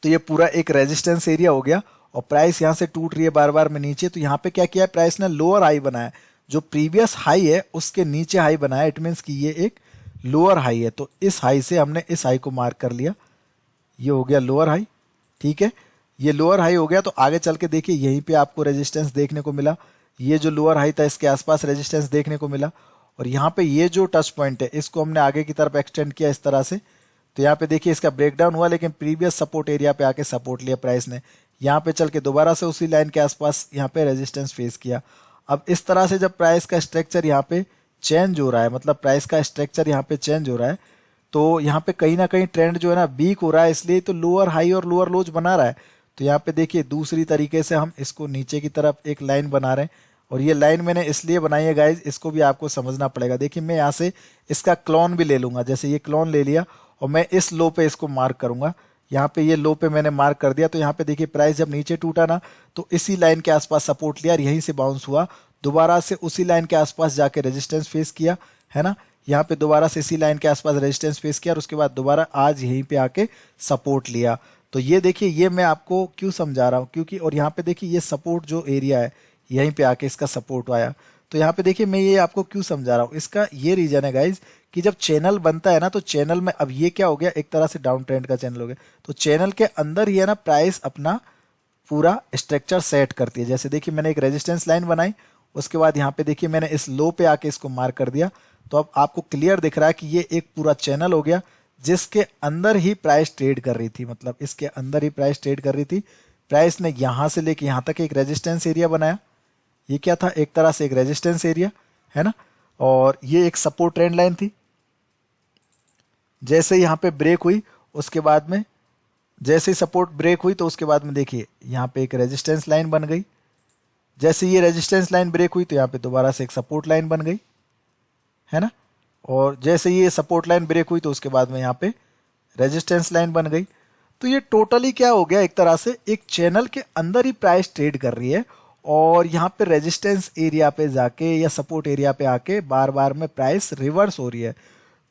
Speaker 1: तो ये पूरा एक रेजिस्टेंस एरिया हो गया और प्राइस यहाँ से टूट रही है बार बार में नीचे। तो यहाँ पे क्या किया है, प्राइस ने लोअर हाई बनाया, जो प्रीवियस हाई है उसके नीचे हाई बनाया। इट मीन्स कि ये एक लोअर हाई है। तो इस हाई से हमने इस हाई को मार्क कर लिया, ये हो गया लोअर हाई, ठीक है। ये लोअर हाई हो गया। तो आगे चल के देखिए यहीं पे आपको रेजिस्टेंस देखने को मिला, ये जो लोअर हाई था इसके आसपास रेजिस्टेंस देखने को मिला और यहाँ पे ये जो टच पॉइंट है इसको हमने आगे की तरफ एक्सटेंड किया इस तरह से। तो यहाँ पे देखिए इसका ब्रेकडाउन हुआ, लेकिन प्रीवियस सपोर्ट एरिया पे आके सपोर्ट लिया प्राइस ने। यहाँ पे चल के दोबारा से उसी लाइन के आसपास यहाँ पे रेजिस्टेंस फेस किया। अब इस तरह से जब प्राइस का स्ट्रक्चर यहाँ पे चेंज हो रहा है, मतलब प्राइस का स्ट्रक्चर यहाँ पे चेंज हो रहा है, तो यहाँ पे कहीं ना कहीं ट्रेंड जो है ना वीक हो रहा है, इसलिए तो लोअर हाई और लोअर लोज बना रहा है। तो यहाँ पे देखिए दूसरी तरीके से हम इसको नीचे की तरफ एक लाइन बना रहे हैं और ये लाइन मैंने इसलिए बनाई है गाइज, इसको भी आपको समझना पड़ेगा। देखिए मैं यहाँ से इसका क्लोन भी ले लूंगा, जैसे ये क्लोन ले लिया और मैं इस लो पे इसको मार्क करूंगा। यहाँ पे ये लो पे मैंने मार्क कर दिया। तो यहाँ पे देखिए प्राइस जब नीचे टूटा ना तो इसी लाइन के आसपास सपोर्ट लिया और यहीं से बाउंस हुआ, दोबारा से उसी लाइन के आसपास जाके रेजिस्टेंस फेस किया, है ना। यहाँ पे दोबारा से इसी लाइन के आसपास रेजिस्टेंस फेस किया और उसके बाद दोबारा आज यहीं पे आके सपोर्ट लिया। तो ये देखिए, ये मैं आपको क्यों समझा रहा हूँ, क्योंकि और यहाँ पे देखिए ये सपोर्ट जो एरिया है यहीं पे आके इसका सपोर्ट आया। तो यहाँ पे देखिए मैं ये आपको क्यों समझा रहा हूँ, इसका ये रीजन है गाइज कि जब चैनल बनता है ना तो चैनल में, अब ये क्या हो गया, एक तरह से डाउन ट्रेंड का चैनल हो गया, तो चैनल के अंदर ही है ना प्राइस अपना पूरा स्ट्रक्चर सेट करती है। जैसे देखिए मैंने एक रेजिस्टेंस लाइन बनाई, उसके बाद यहाँ पे देखिए मैंने इस लो पे आके इसको मार्क कर दिया। तो अब आपको क्लियर दिख रहा है कि ये एक पूरा चैनल हो गया जिसके अंदर ही प्राइस ट्रेड कर रही थी, मतलब इसके अंदर ही प्राइस ट्रेड कर रही थी। प्राइस ने यहां से लेके यहां तक एक रेजिस्टेंस एरिया बनाया, ये क्या था, एक तरह से एक रेजिस्टेंस एरिया, है ना, और ये एक सपोर्ट ट्रेंड लाइन थी। जैसे यहाँ पे ब्रेक हुई उसके बाद में, जैसे ही सपोर्ट ब्रेक हुई तो उसके बाद में देखिए यहाँ पे एक रेजिस्टेंस लाइन बन गई। जैसे ये रेजिस्टेंस लाइन ब्रेक हुई तो यहाँ पे दोबारा से एक सपोर्ट लाइन बन गई, है ना, और जैसे ये सपोर्ट लाइन ब्रेक हुई तो उसके बाद में यहाँ पे रेजिस्टेंस लाइन बन गई। तो ये टोटली क्या हो गया, एक तरह से एक चैनल के अंदर ही प्राइस ट्रेड कर रही है और यहाँ पे रेजिस्टेंस एरिया पे जाके या सपोर्ट एरिया पे आके बार बार में प्राइस रिवर्स हो रही है।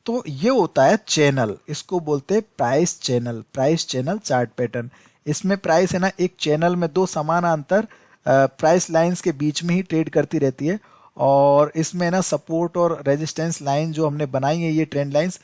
Speaker 1: तो ये होता है चैनल, इसको बोलते हैं price channel, price channel chart pattern. इसमें प्राइस है ना एक चैनल में दो समानांतर प्राइस लाइंस के बीच में ही ट्रेड करती रहती है और इसमें ना सपोर्ट और रेजिस्टेंस लाइन जो हमने बनाई है, ये ट्रेंड लाइंस,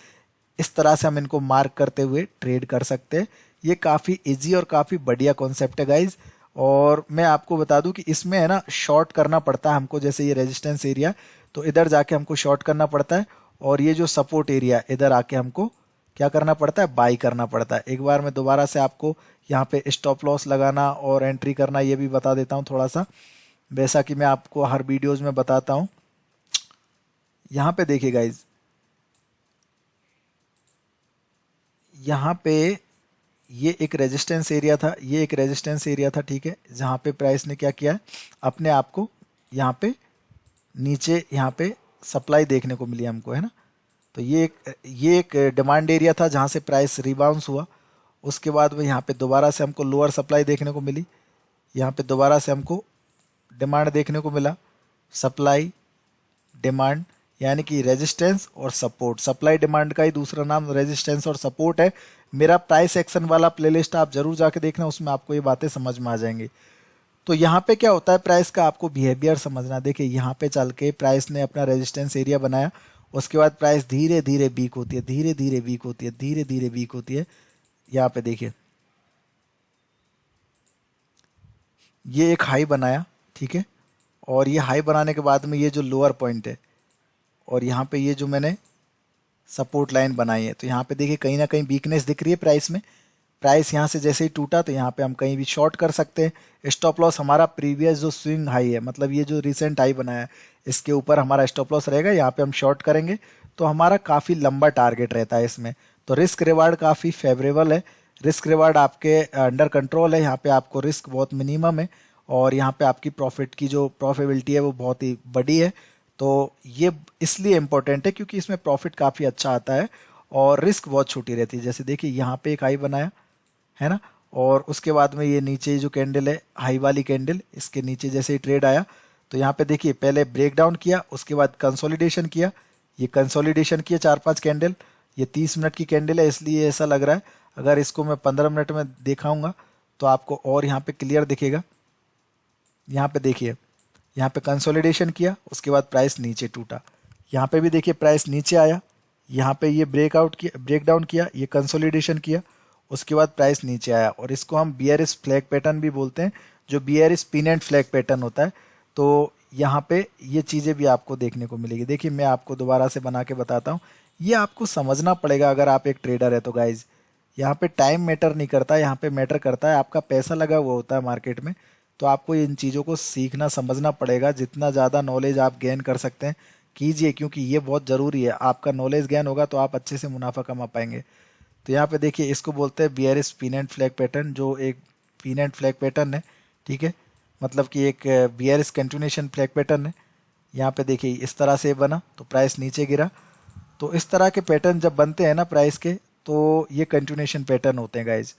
Speaker 1: इस तरह से हम इनको मार्क करते हुए ट्रेड कर सकते हैं। ये काफ़ी इजी और काफ़ी बढ़िया कॉन्सेप्ट है गाइज। और मैं आपको बता दूं कि इसमें है ना शॉर्ट करना पड़ता है हमको, जैसे ये रेजिस्टेंस एरिया तो इधर जाके हमको शॉर्ट करना पड़ता है और ये जो सपोर्ट एरिया इधर आके हमको क्या करना पड़ता है, बाई करना पड़ता है। एक बार मैं दोबारा से आपको यहाँ पे स्टॉप लॉस लगाना और एंट्री करना ये भी बता देता हूँ थोड़ा सा, वैसा कि मैं आपको हर वीडियोज में बताता हूँ। यहाँ पे देखिए गाइज, यहाँ पे ये एक रेजिस्टेंस एरिया था, ये एक रेजिस्टेंस एरिया था, ठीक है, जहाँ पे प्राइस ने क्या किया है, अपने आप को यहाँ पे नीचे यहाँ पे सप्लाई देखने को मिली हमको, है ना। तो ये एक डिमांड एरिया था जहाँ से प्राइस रिबाउंस हुआ। उसके बाद में यहाँ पे दोबारा से हमको लोअर सप्लाई देखने को मिली, यहाँ पे दोबारा से हमको डिमांड देखने को मिला, सप्लाई डिमांड, यानी कि रेजिस्टेंस और सपोर्ट। सप्लाई डिमांड का ही दूसरा नाम रेजिस्टेंस और सपोर्ट है। मेरा प्राइस एक्शन वाला प्लेलिस्ट आप जरूर जाके देखना, उसमें आपको ये बातें समझ में आ जाएंगी। तो यहाँ पे क्या होता है, प्राइस का आपको बिहेवियर समझना। देखिए यहाँ पे चल के प्राइस ने अपना रेजिस्टेंस एरिया बनाया, उसके बाद प्राइस धीरे धीरे वीक होती है, धीरे धीरे वीक होती है, धीरे धीरे वीक होती है। यहाँ पे देखिए ये एक हाई बनाया, ठीक है, और ये हाई बनाने के बाद में ये जो लोअर पॉइंट है और यहाँ पे ये जो मैंने सपोर्ट लाइन बनाई है, तो यहाँ पे देखिए कहीं ना कहीं वीकनेस दिख रही है प्राइस में। प्राइस यहाँ से जैसे ही टूटा तो यहाँ पे हम कहीं भी शॉर्ट कर सकते हैं। स्टॉप लॉस हमारा प्रीवियस जो स्विंग हाई है, मतलब ये जो रिसेंट हाई बनाया है, इसके ऊपर हमारा स्टॉप लॉस रहेगा। यहाँ पे हम शॉर्ट करेंगे तो हमारा काफ़ी लंबा टारगेट रहता है इसमें। तो रिस्क रिवार्ड काफ़ी फेवरेबल है, रिस्क रिवार्ड आपके अंडर कंट्रोल है। यहाँ पे आपको रिस्क बहुत मिनिमम है और यहाँ पे आपकी प्रॉफिट की जो प्रॉफिटेबिलिटी है वो बहुत ही बड़ी है। तो ये इसलिए इम्पोर्टेंट है क्योंकि इसमें प्रॉफिट काफ़ी अच्छा आता है और रिस्क बहुत छोटी रहती है। जैसे देखिए यहाँ पे एक हाई बनाया है ना, और उसके बाद में ये नीचे जो कैंडल है हाई वाली कैंडल, इसके नीचे जैसे ही ट्रेड आया तो यहाँ पे देखिए पहले ब्रेक डाउन किया, उसके बाद कंसोलिडेशन किया। ये कंसोलिडेशन किया 4-5 कैंडल, ये 30 मिनट की कैंडल है इसलिए ऐसा लग रहा है। अगर इसको मैं 15 मिनट में दिखाऊंगा तो आपको और यहाँ पे क्लियर दिखेगा। यहाँ पे देखिए यहाँ पे कंसोलिडेशन किया, उसके बाद प्राइस नीचे टूटा। यहाँ पे भी देखिए प्राइस नीचे आया, यहाँ पे ये ब्रेकआउट किया, ब्रेक डाउन किया, ये कंसोलिडेशन किया, उसके बाद प्राइस नीचे आया। और इसको हम बियरिश फ्लैग पैटर्न भी बोलते हैं, जो bearish pin and flag pattern होता है। तो यहाँ पे ये चीज़ें भी आपको देखने को मिलेगी। देखिए मैं आपको दोबारा से बना के बताता हूँ, ये आपको समझना पड़ेगा अगर आप एक ट्रेडर है तो गाइज। यहाँ पे टाइम मैटर नहीं करता, यहाँ पे मैटर करता है आपका पैसा लगा हुआ होता है मार्केट में। तो आपको इन चीज़ों को सीखना समझना पड़ेगा। जितना ज़्यादा नॉलेज आप गेन कर सकते हैं कीजिए, क्योंकि ये बहुत ज़रूरी है। आपका नॉलेज गेन होगा तो आप अच्छे से मुनाफा कमा पाएंगे। तो यहाँ पे देखिए इसको बोलते हैं bearish pin and flag pattern, जो एक पिन एंड फ्लैग पैटर्न है, ठीक है, मतलब कि एक बियरिश कंटिन्यूएशन फ्लैग पैटर्न है। यहाँ पे देखिए इस तरह से बना तो प्राइस नीचे गिरा। तो इस तरह के पैटर्न जब बनते हैं ना प्राइस के, तो ये कंटिन्यूएशन पैटर्न होते हैं गाइज।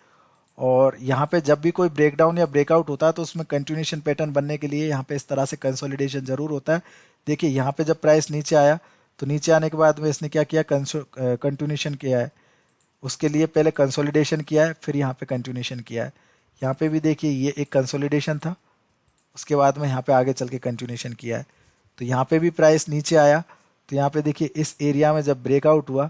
Speaker 1: और यहाँ पे जब भी कोई ब्रेकडाउन या ब्रेकआउट होता है तो उसमें कंटिन्यूएशन पैटर्न बनने के लिए यहाँ पे इस तरह से कंसोलिडेशन जरूर होता है। देखिए यहाँ पे जब प्राइस नीचे आया तो नीचे आने के बाद में इसने क्या किया, कंटिन्यूएशन किया है। उसके लिए पहले कंसोलिडेशन किया है, फिर यहाँ पे कंटिन्यूएशन किया है। यहाँ पे भी देखिए ये एक कंसोलिडेशन था, उसके बाद में यहाँ पे आगे चल के कंटिन्यूएशन किया है। तो यहाँ पे भी प्राइस नीचे आया तो यहाँ पे देखिए इस एरिया में जब ब्रेकआउट हुआ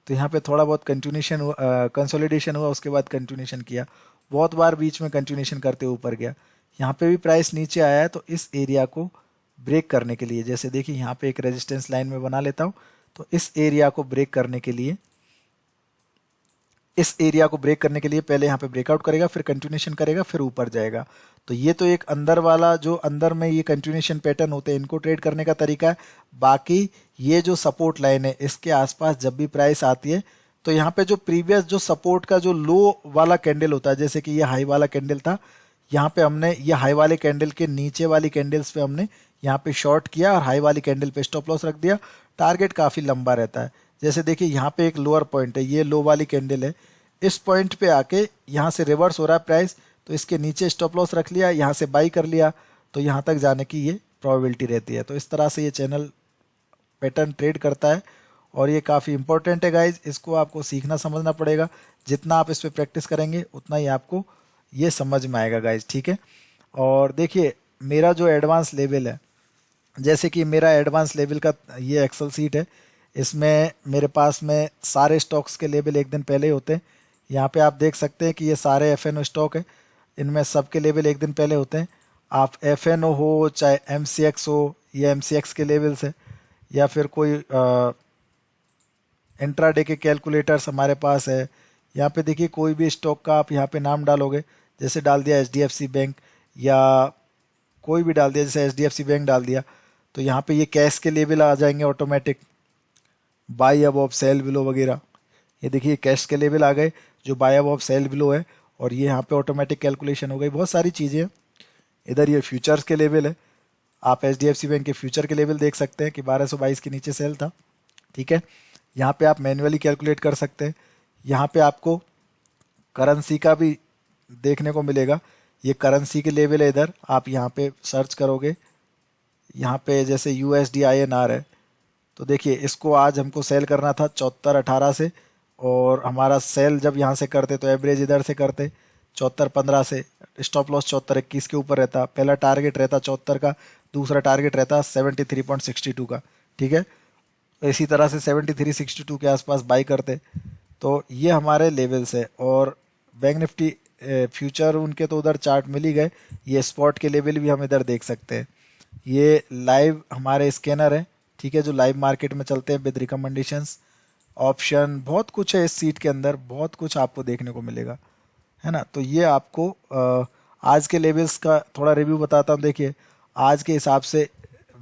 Speaker 1: तो यहाँ पे थोड़ा बहुत कंटिन्यूएशन हुआ, कंसोलिडेशन हुआ, उसके बाद कंटिन्यूएशन किया। बहुत बार बीच में कंटिन्यूएशन करते ऊपर गया। यहाँ पे भी प्राइस नीचे आया है तो इस एरिया को ब्रेक करने के लिए, जैसे देखिए यहाँ पे एक रेजिस्टेंस लाइन में बना लेता हूँ, तो इस एरिया को ब्रेक करने के लिए, इस एरिया को ब्रेक करने के लिए पहले यहाँ पे ब्रेकआउट करेगा, फिर कंटिन्यूएशन करेगा, फिर ऊपर जाएगा। तो ये तो एक अंदर वाला, जो अंदर में ये कंटिन्यूएशन पैटर्न होते हैं, इनको ट्रेड करने का तरीका है। बाकी ये जो सपोर्ट लाइन है इसके आसपास जब भी प्राइस आती है तो यहाँ पे जो प्रीवियस जो सपोर्ट का जो लो वाला कैंडल होता है, जैसे कि ये हाई वाला कैंडल था, यहाँ पे हमने ये हाई वाले कैंडल के नीचे वाली कैंडल्स पे हमने यहाँ पे शॉर्ट किया और हाई वाली कैंडल पे स्टॉप लॉस रख दिया। टारगेट काफ़ी लंबा रहता है। जैसे देखिए यहाँ पे एक लोअर पॉइंट है, ये लो वाली कैंडल है, इस पॉइंट पे आके यहाँ से रिवर्स हो रहा है प्राइस, तो इसके नीचे स्टॉप लॉस रख लिया, यहाँ से बाई कर लिया, तो यहाँ तक जाने की ये प्रोबेबिलिटी रहती है। तो इस तरह से ये चैनल पैटर्न ट्रेड करता है और ये काफ़ी इंपॉर्टेंट है गाइज। इसको आपको सीखना समझना पड़ेगा। जितना आप इस पर प्रैक्टिस करेंगे उतना ही आपको ये समझ में आएगा गाइज, ठीक है। और देखिए मेरा जो एडवांस लेवल है, जैसे कि मेरा एडवांस लेवल का ये एक्सेल सीट है, इसमें मेरे पास में सारे स्टॉक्स के लेवल एक दिन पहले ही होते हैं। यहाँ पे आप देख सकते हैं कि ये सारे एफ स्टॉक है, इनमें सबके लेवल एक दिन पहले होते हैं। आप एफ हो चाहे MCX हो, ये MCX के लेवल्स है, या फिर कोई इंट्राडे के कैलकुलेटर्स हमारे पास है। यहाँ पे देखिए कोई भी स्टॉक का आप यहाँ पे नाम डालोगे, जैसे डाल दिया HDFC बैंक या कोई भी डाल दिया, जैसे HDFC बैंक डाल दिया, तो यहाँ पे ये कैश के लेवल आ जाएंगे automatic, by above cell below वगैरह। ये देखिए कैश के लेवल आ गए जो बाय अबव सेल बिलो है, और ये यहाँ पे ऑटोमेटिक कैलकुलेशन हो गई। बहुत सारी चीज़ें हैं। इधर ये फ्यूचर्स के लेवल है, आप HDFC बैंक के फ्यूचर के लेवल देख सकते हैं कि 1222 के नीचे सेल था, ठीक है। यहाँ पे आप मैन्युअली कैलकुलेट कर सकते हैं। यहाँ पे आपको करेंसी का भी देखने को मिलेगा, ये करेंसी के लेवल है। इधर आप यहाँ पे सर्च करोगे, यहाँ पे जैसे USD INR है, तो देखिए इसको आज हमको सेल करना था 74.18 से, और हमारा सेल जब यहाँ से करते तो एवरेज इधर से करते, 74.15 से, स्टॉप लॉस 74.21 के ऊपर रहता, पहला टारगेट रहता 74 का, दूसरा टारगेट रहता 73.62 का, ठीक है। तो इसी तरह से 73.62 के आसपास बाई करते। तो ये हमारे लेवल्स है। और बैंक निफ्टी फ्यूचर उनके तो उधर चार्ट मिल ही गए, ये स्पॉट के लेवल भी हम इधर देख सकते हैं। ये लाइव हमारे स्कैनर है, ठीक है, जो लाइव मार्केट में चलते हैं विद रिकमेंडेशंस, ऑप्शन, बहुत कुछ है इस सीट के अंदर, बहुत कुछ आपको देखने को मिलेगा, है ना। तो ये आपको आज के लेवल्स का थोड़ा रिव्यू बताता हूँ। देखिए आज के हिसाब से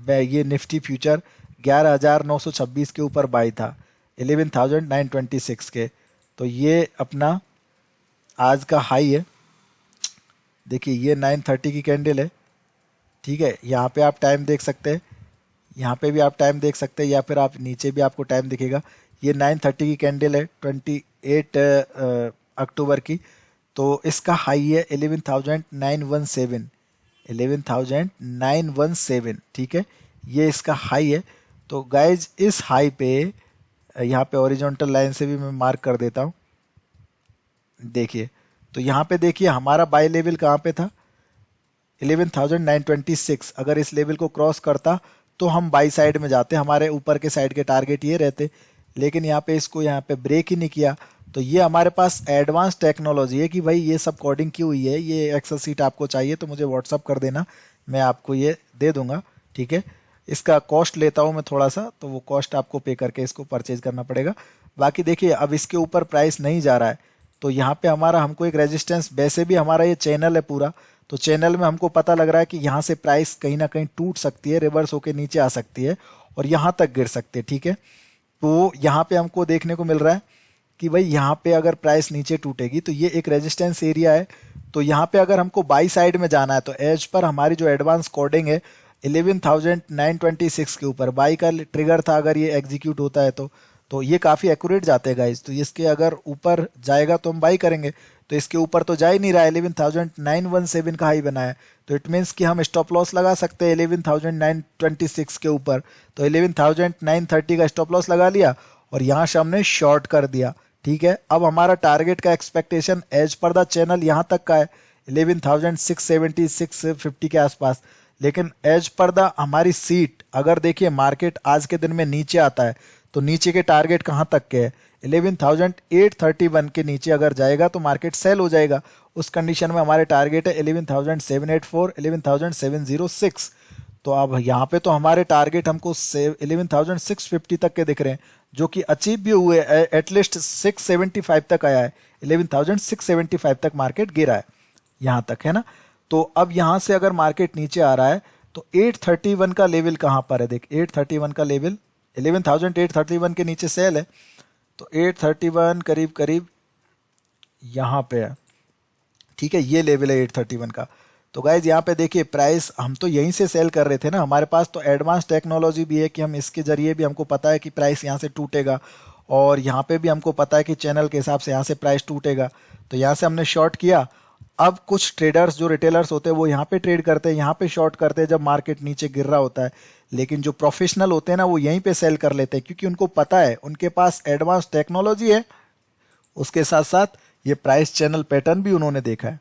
Speaker 1: ये निफ्टी फ्यूचर 11,926 के ऊपर बाई था, 11,926 के। तो ये अपना आज का हाई है। देखिए ये 9:30 की कैंडल है, ठीक है। यहाँ पे आप टाइम देख सकते हैं, यहाँ पे भी आप टाइम देख सकते हैं, या फिर आप नीचे भी आपको टाइम दिखेगा। ये 9:30 की कैंडल है 28 अक्टूबर की। तो इसका हाई है 11,917, 11,917, ठीक है, ये इसका हाई है। तो गाइज इस हाई पे यहाँ पे हॉरिजॉन्टल लाइन से भी मैं मार्क कर देता हूँ। देखिए तो यहाँ पे देखिए हमारा बाय लेवल कहाँ पे था, 11,926। अगर इस लेवल को क्रॉस करता तो हम बाई साइड में जाते, हमारे ऊपर के साइड के टारगेट ये रहते, लेकिन यहाँ पे इसको यहाँ पे ब्रेक ही नहीं किया। तो ये हमारे पास एडवांस टेक्नोलॉजी है कि भाई ये सब कोडिंग की हुई है। ये एक्सेल सीट आपको चाहिए तो मुझे व्हाट्सअप कर देना, मैं आपको ये दे दूंगा, ठीक है। इसका कॉस्ट लेता हूँ मैं थोड़ा सा, तो वो कॉस्ट आपको पे करके इसको परचेज करना पड़ेगा। बाकी देखिए अब इसके ऊपर प्राइस नहीं जा रहा है, तो यहाँ पे हमारा हमको एक रेजिस्टेंस, वैसे भी हमारा ये चैनल है पूरा, तो चैनल में हमको पता लग रहा है कि यहाँ से प्राइस कहीं ना कहीं टूट सकती है, रिवर्स होके नीचे आ सकती है और यहाँ तक गिर सकती है, ठीक है। तो यहाँ पे हमको देखने को मिल रहा है कि भाई यहाँ पे अगर प्राइस नीचे टूटेगी तो ये एक रेजिस्टेंस एरिया है। तो यहाँ पे अगर हमको बाई साइड में जाना है तो एज पर हमारी जो एडवांस कोडिंग है 11,926 के ऊपर बाई का ट्रिगर था, अगर ये एग्जीक्यूट होता है तो ये काफ़ी एक्यूरेट जाते हैं गाइज। तो इसके अगर ऊपर जाएगा तो हम बाई करेंगे, तो इसके ऊपर तो जा ही नहीं रहा है, 11,917 का हाई बना है। तो इट मीन्स कि हम स्टॉप लॉस लगा सकते हैं 11,926 के ऊपर। तो 11,930 का स्टॉप लॉस लगा लिया और यहाँ से हमने शॉर्ट कर दिया, ठीक है। अब हमारा टारगेट का expectation as per the channel यहाँ तक का है 11,670 650 के आसपास, लेकिन एज पर द हमारी सीट, अगर देखिए मार्केट आज के दिन में नीचे आता है तो नीचे के टारगेट कहाँ तक के हैं, 11,831 के नीचे अगर जाएगा तो मार्केट सेल हो जाएगा। उस कंडीशन में हमारे टारगेट है 11,784 11,706। तो अब यहाँ पे तो हमारे टारगेट हमको 11,650 तक के दिख रहे हैं, जो कि अचीव भी हुए, एटलीस्ट 675 तक आया है, 11,675 तक मार्केट गिरा है यहाँ तक, है ना। तो अब यहाँ से अगर मार्केट नीचे आ रहा है तो 831 का लेवल कहाँ पर है, देख 831 का लेवल, 11,831 के नीचे सेल है, तो 831 करीब करीब यहाँ पे है, ठीक है, ये लेवल है 831 का। तो गाइज यहाँ पे देखिए प्राइस हम तो यहीं से सेल कर रहे थे ना, हमारे पास तो एडवांस टेक्नोलॉजी भी है कि हम इसके जरिए भी हमको पता है कि प्राइस यहाँ से टूटेगा, और यहाँ पे भी हमको पता है कि चैनल के हिसाब से यहाँ से प्राइस टूटेगा। तो यहाँ से हमने शॉर्ट किया। अब कुछ ट्रेडर्स जो रिटेलर्स होते हैं वो यहाँ पे ट्रेड करते हैं, यहाँ पे शॉर्ट करते हैं जब मार्केट नीचे गिर रहा होता है, लेकिन जो प्रोफेशनल होते हैं ना वो यहीं पे सेल कर लेते हैं, क्योंकि उनको पता है, उनके पास एडवांस टेक्नोलॉजी है, उसके साथ साथ ये प्राइस चैनल पैटर्न भी उन्होंने देखा है,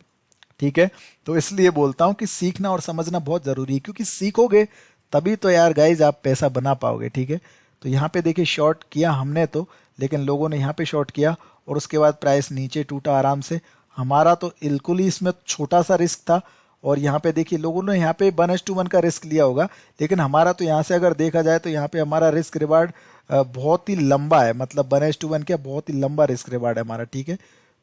Speaker 1: ठीक है। तो इसलिए बोलता हूँ कि सीखना और समझना बहुत ज़रूरी है, क्योंकि सीखोगे तभी तो यार गाइज आप पैसा बना पाओगे, ठीक है। तो यहाँ पे देखिए शॉर्ट किया हमने तो, लेकिन लोगों ने यहाँ पे शॉर्ट किया और उसके बाद प्राइस नीचे टूटा आराम से। हमारा तो बिल्कुल ही इसमें छोटा सा रिस्क था, और यहाँ पे देखिए लोगों ने यहाँ पे 1:1 का रिस्क लिया होगा, लेकिन हमारा तो यहाँ से अगर देखा जाए तो यहाँ पे हमारा रिस्क रिवार्ड बहुत ही लंबा है, मतलब 1:1 क्या बहुत ही लंबा रिस्क रिवार्ड है हमारा, ठीक है।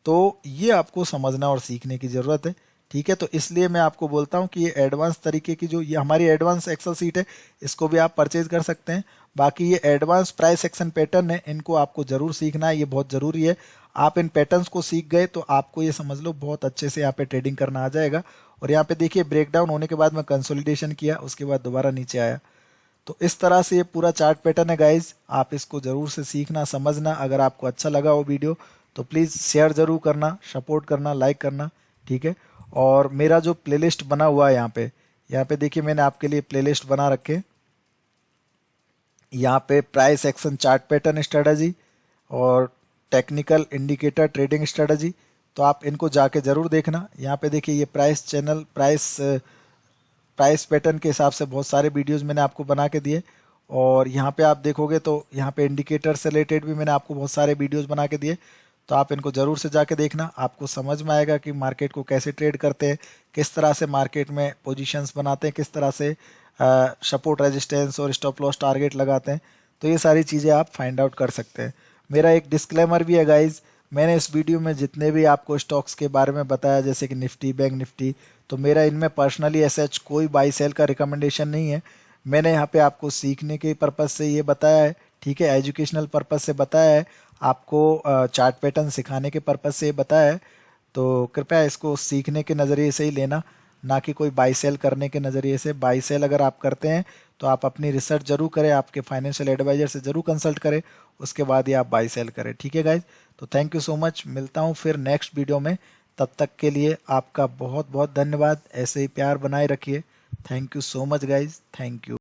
Speaker 1: तो ये आपको समझना और सीखने की ज़रूरत है, ठीक है। तो इसलिए मैं आपको बोलता हूँ कि ये एडवांस तरीके की जो ये हमारी एडवांस एक्सेल सीट है, इसको भी आप परचेज कर सकते हैं। बाकी ये एडवांस प्राइस एक्शन पैटर्न है, इनको आपको ज़रूर सीखना है, ये बहुत ज़रूरी है। आप इन पैटर्न्स को सीख गए तो आपको ये समझ लो बहुत अच्छे से यहाँ पे ट्रेडिंग करना आ जाएगा। और यहाँ पे देखिए ब्रेकडाउन होने के बाद मैं कंसोलिडेशन किया, उसके बाद दोबारा नीचे आया। तो इस तरह से ये पूरा चार्ट पैटर्न है गाइज, आप इसको ज़रूर से सीखना समझना। अगर आपको अच्छा लगा वो वीडियो तो प्लीज़ शेयर ज़रूर करना, सपोर्ट करना, लाइक करना, ठीक है। और मेरा जो प्लेलिस्ट बना हुआ है यहाँ पे देखिए मैंने आपके लिए प्लेलिस्ट बना रखे, यहाँ पे price action chart pattern strategy और टेक्निकल इंडिकेटर ट्रेडिंग स्ट्रेटजी, तो आप इनको जाके ज़रूर देखना। यहाँ पे देखिए ये प्राइस चैनल प्राइस पैटर्न के हिसाब से बहुत सारे वीडियोस मैंने आपको बना के दिए। और यहाँ पे आप देखोगे तो यहाँ पे इंडिकेटर से रिलेटेड भी मैंने आपको बहुत सारे वीडियोस बना के दिए। तो आप इनको ज़रूर से जाके देखना, आपको समझ में आएगा कि मार्केट को कैसे ट्रेड करते हैं, किस तरह से मार्केट में पोजीशंस बनाते हैं, किस तरह से सपोर्ट रेजिस्टेंस और स्टॉप लॉस टारगेट लगाते हैं। तो ये सारी चीज़ें आप फाइंड आउट कर सकते हैं। मेरा एक डिस्क्लेमर भी है गाइज, मैंने इस वीडियो में जितने भी आपको स्टॉक्स के बारे में बताया जैसे कि निफ्टी, बैंक निफ्टी, तो मेरा इनमें पर्सनली ऐसा कोई बाई सेल का रिकमेंडेशन नहीं है। मैंने यहाँ पे आपको सीखने के पर्पज़ से ये बताया है, ठीक है, एजुकेशनल पर्पज़ से बताया है, आपको चार्ट पैटर्न सिखाने के पर्पज़ से ये बताया है। तो कृपया इसको सीखने के नज़रिए से ही लेना, ना कि कोई बाई सेल करने के नज़रिए से। बाई सेल अगर आप करते हैं तो आप अपनी रिसर्च जरूर करें, आपके फाइनेंशियल एडवाइजर से जरूर कंसल्ट करें, उसके बाद ही आप बाई सेल करें, ठीक है गाइज। तो थैंक यू सो मच, मिलता हूँ फिर नेक्स्ट वीडियो में। तब तक के लिए आपका बहुत बहुत धन्यवाद, ऐसे ही प्यार बनाए रखिए। Thank you so much guys, thank you.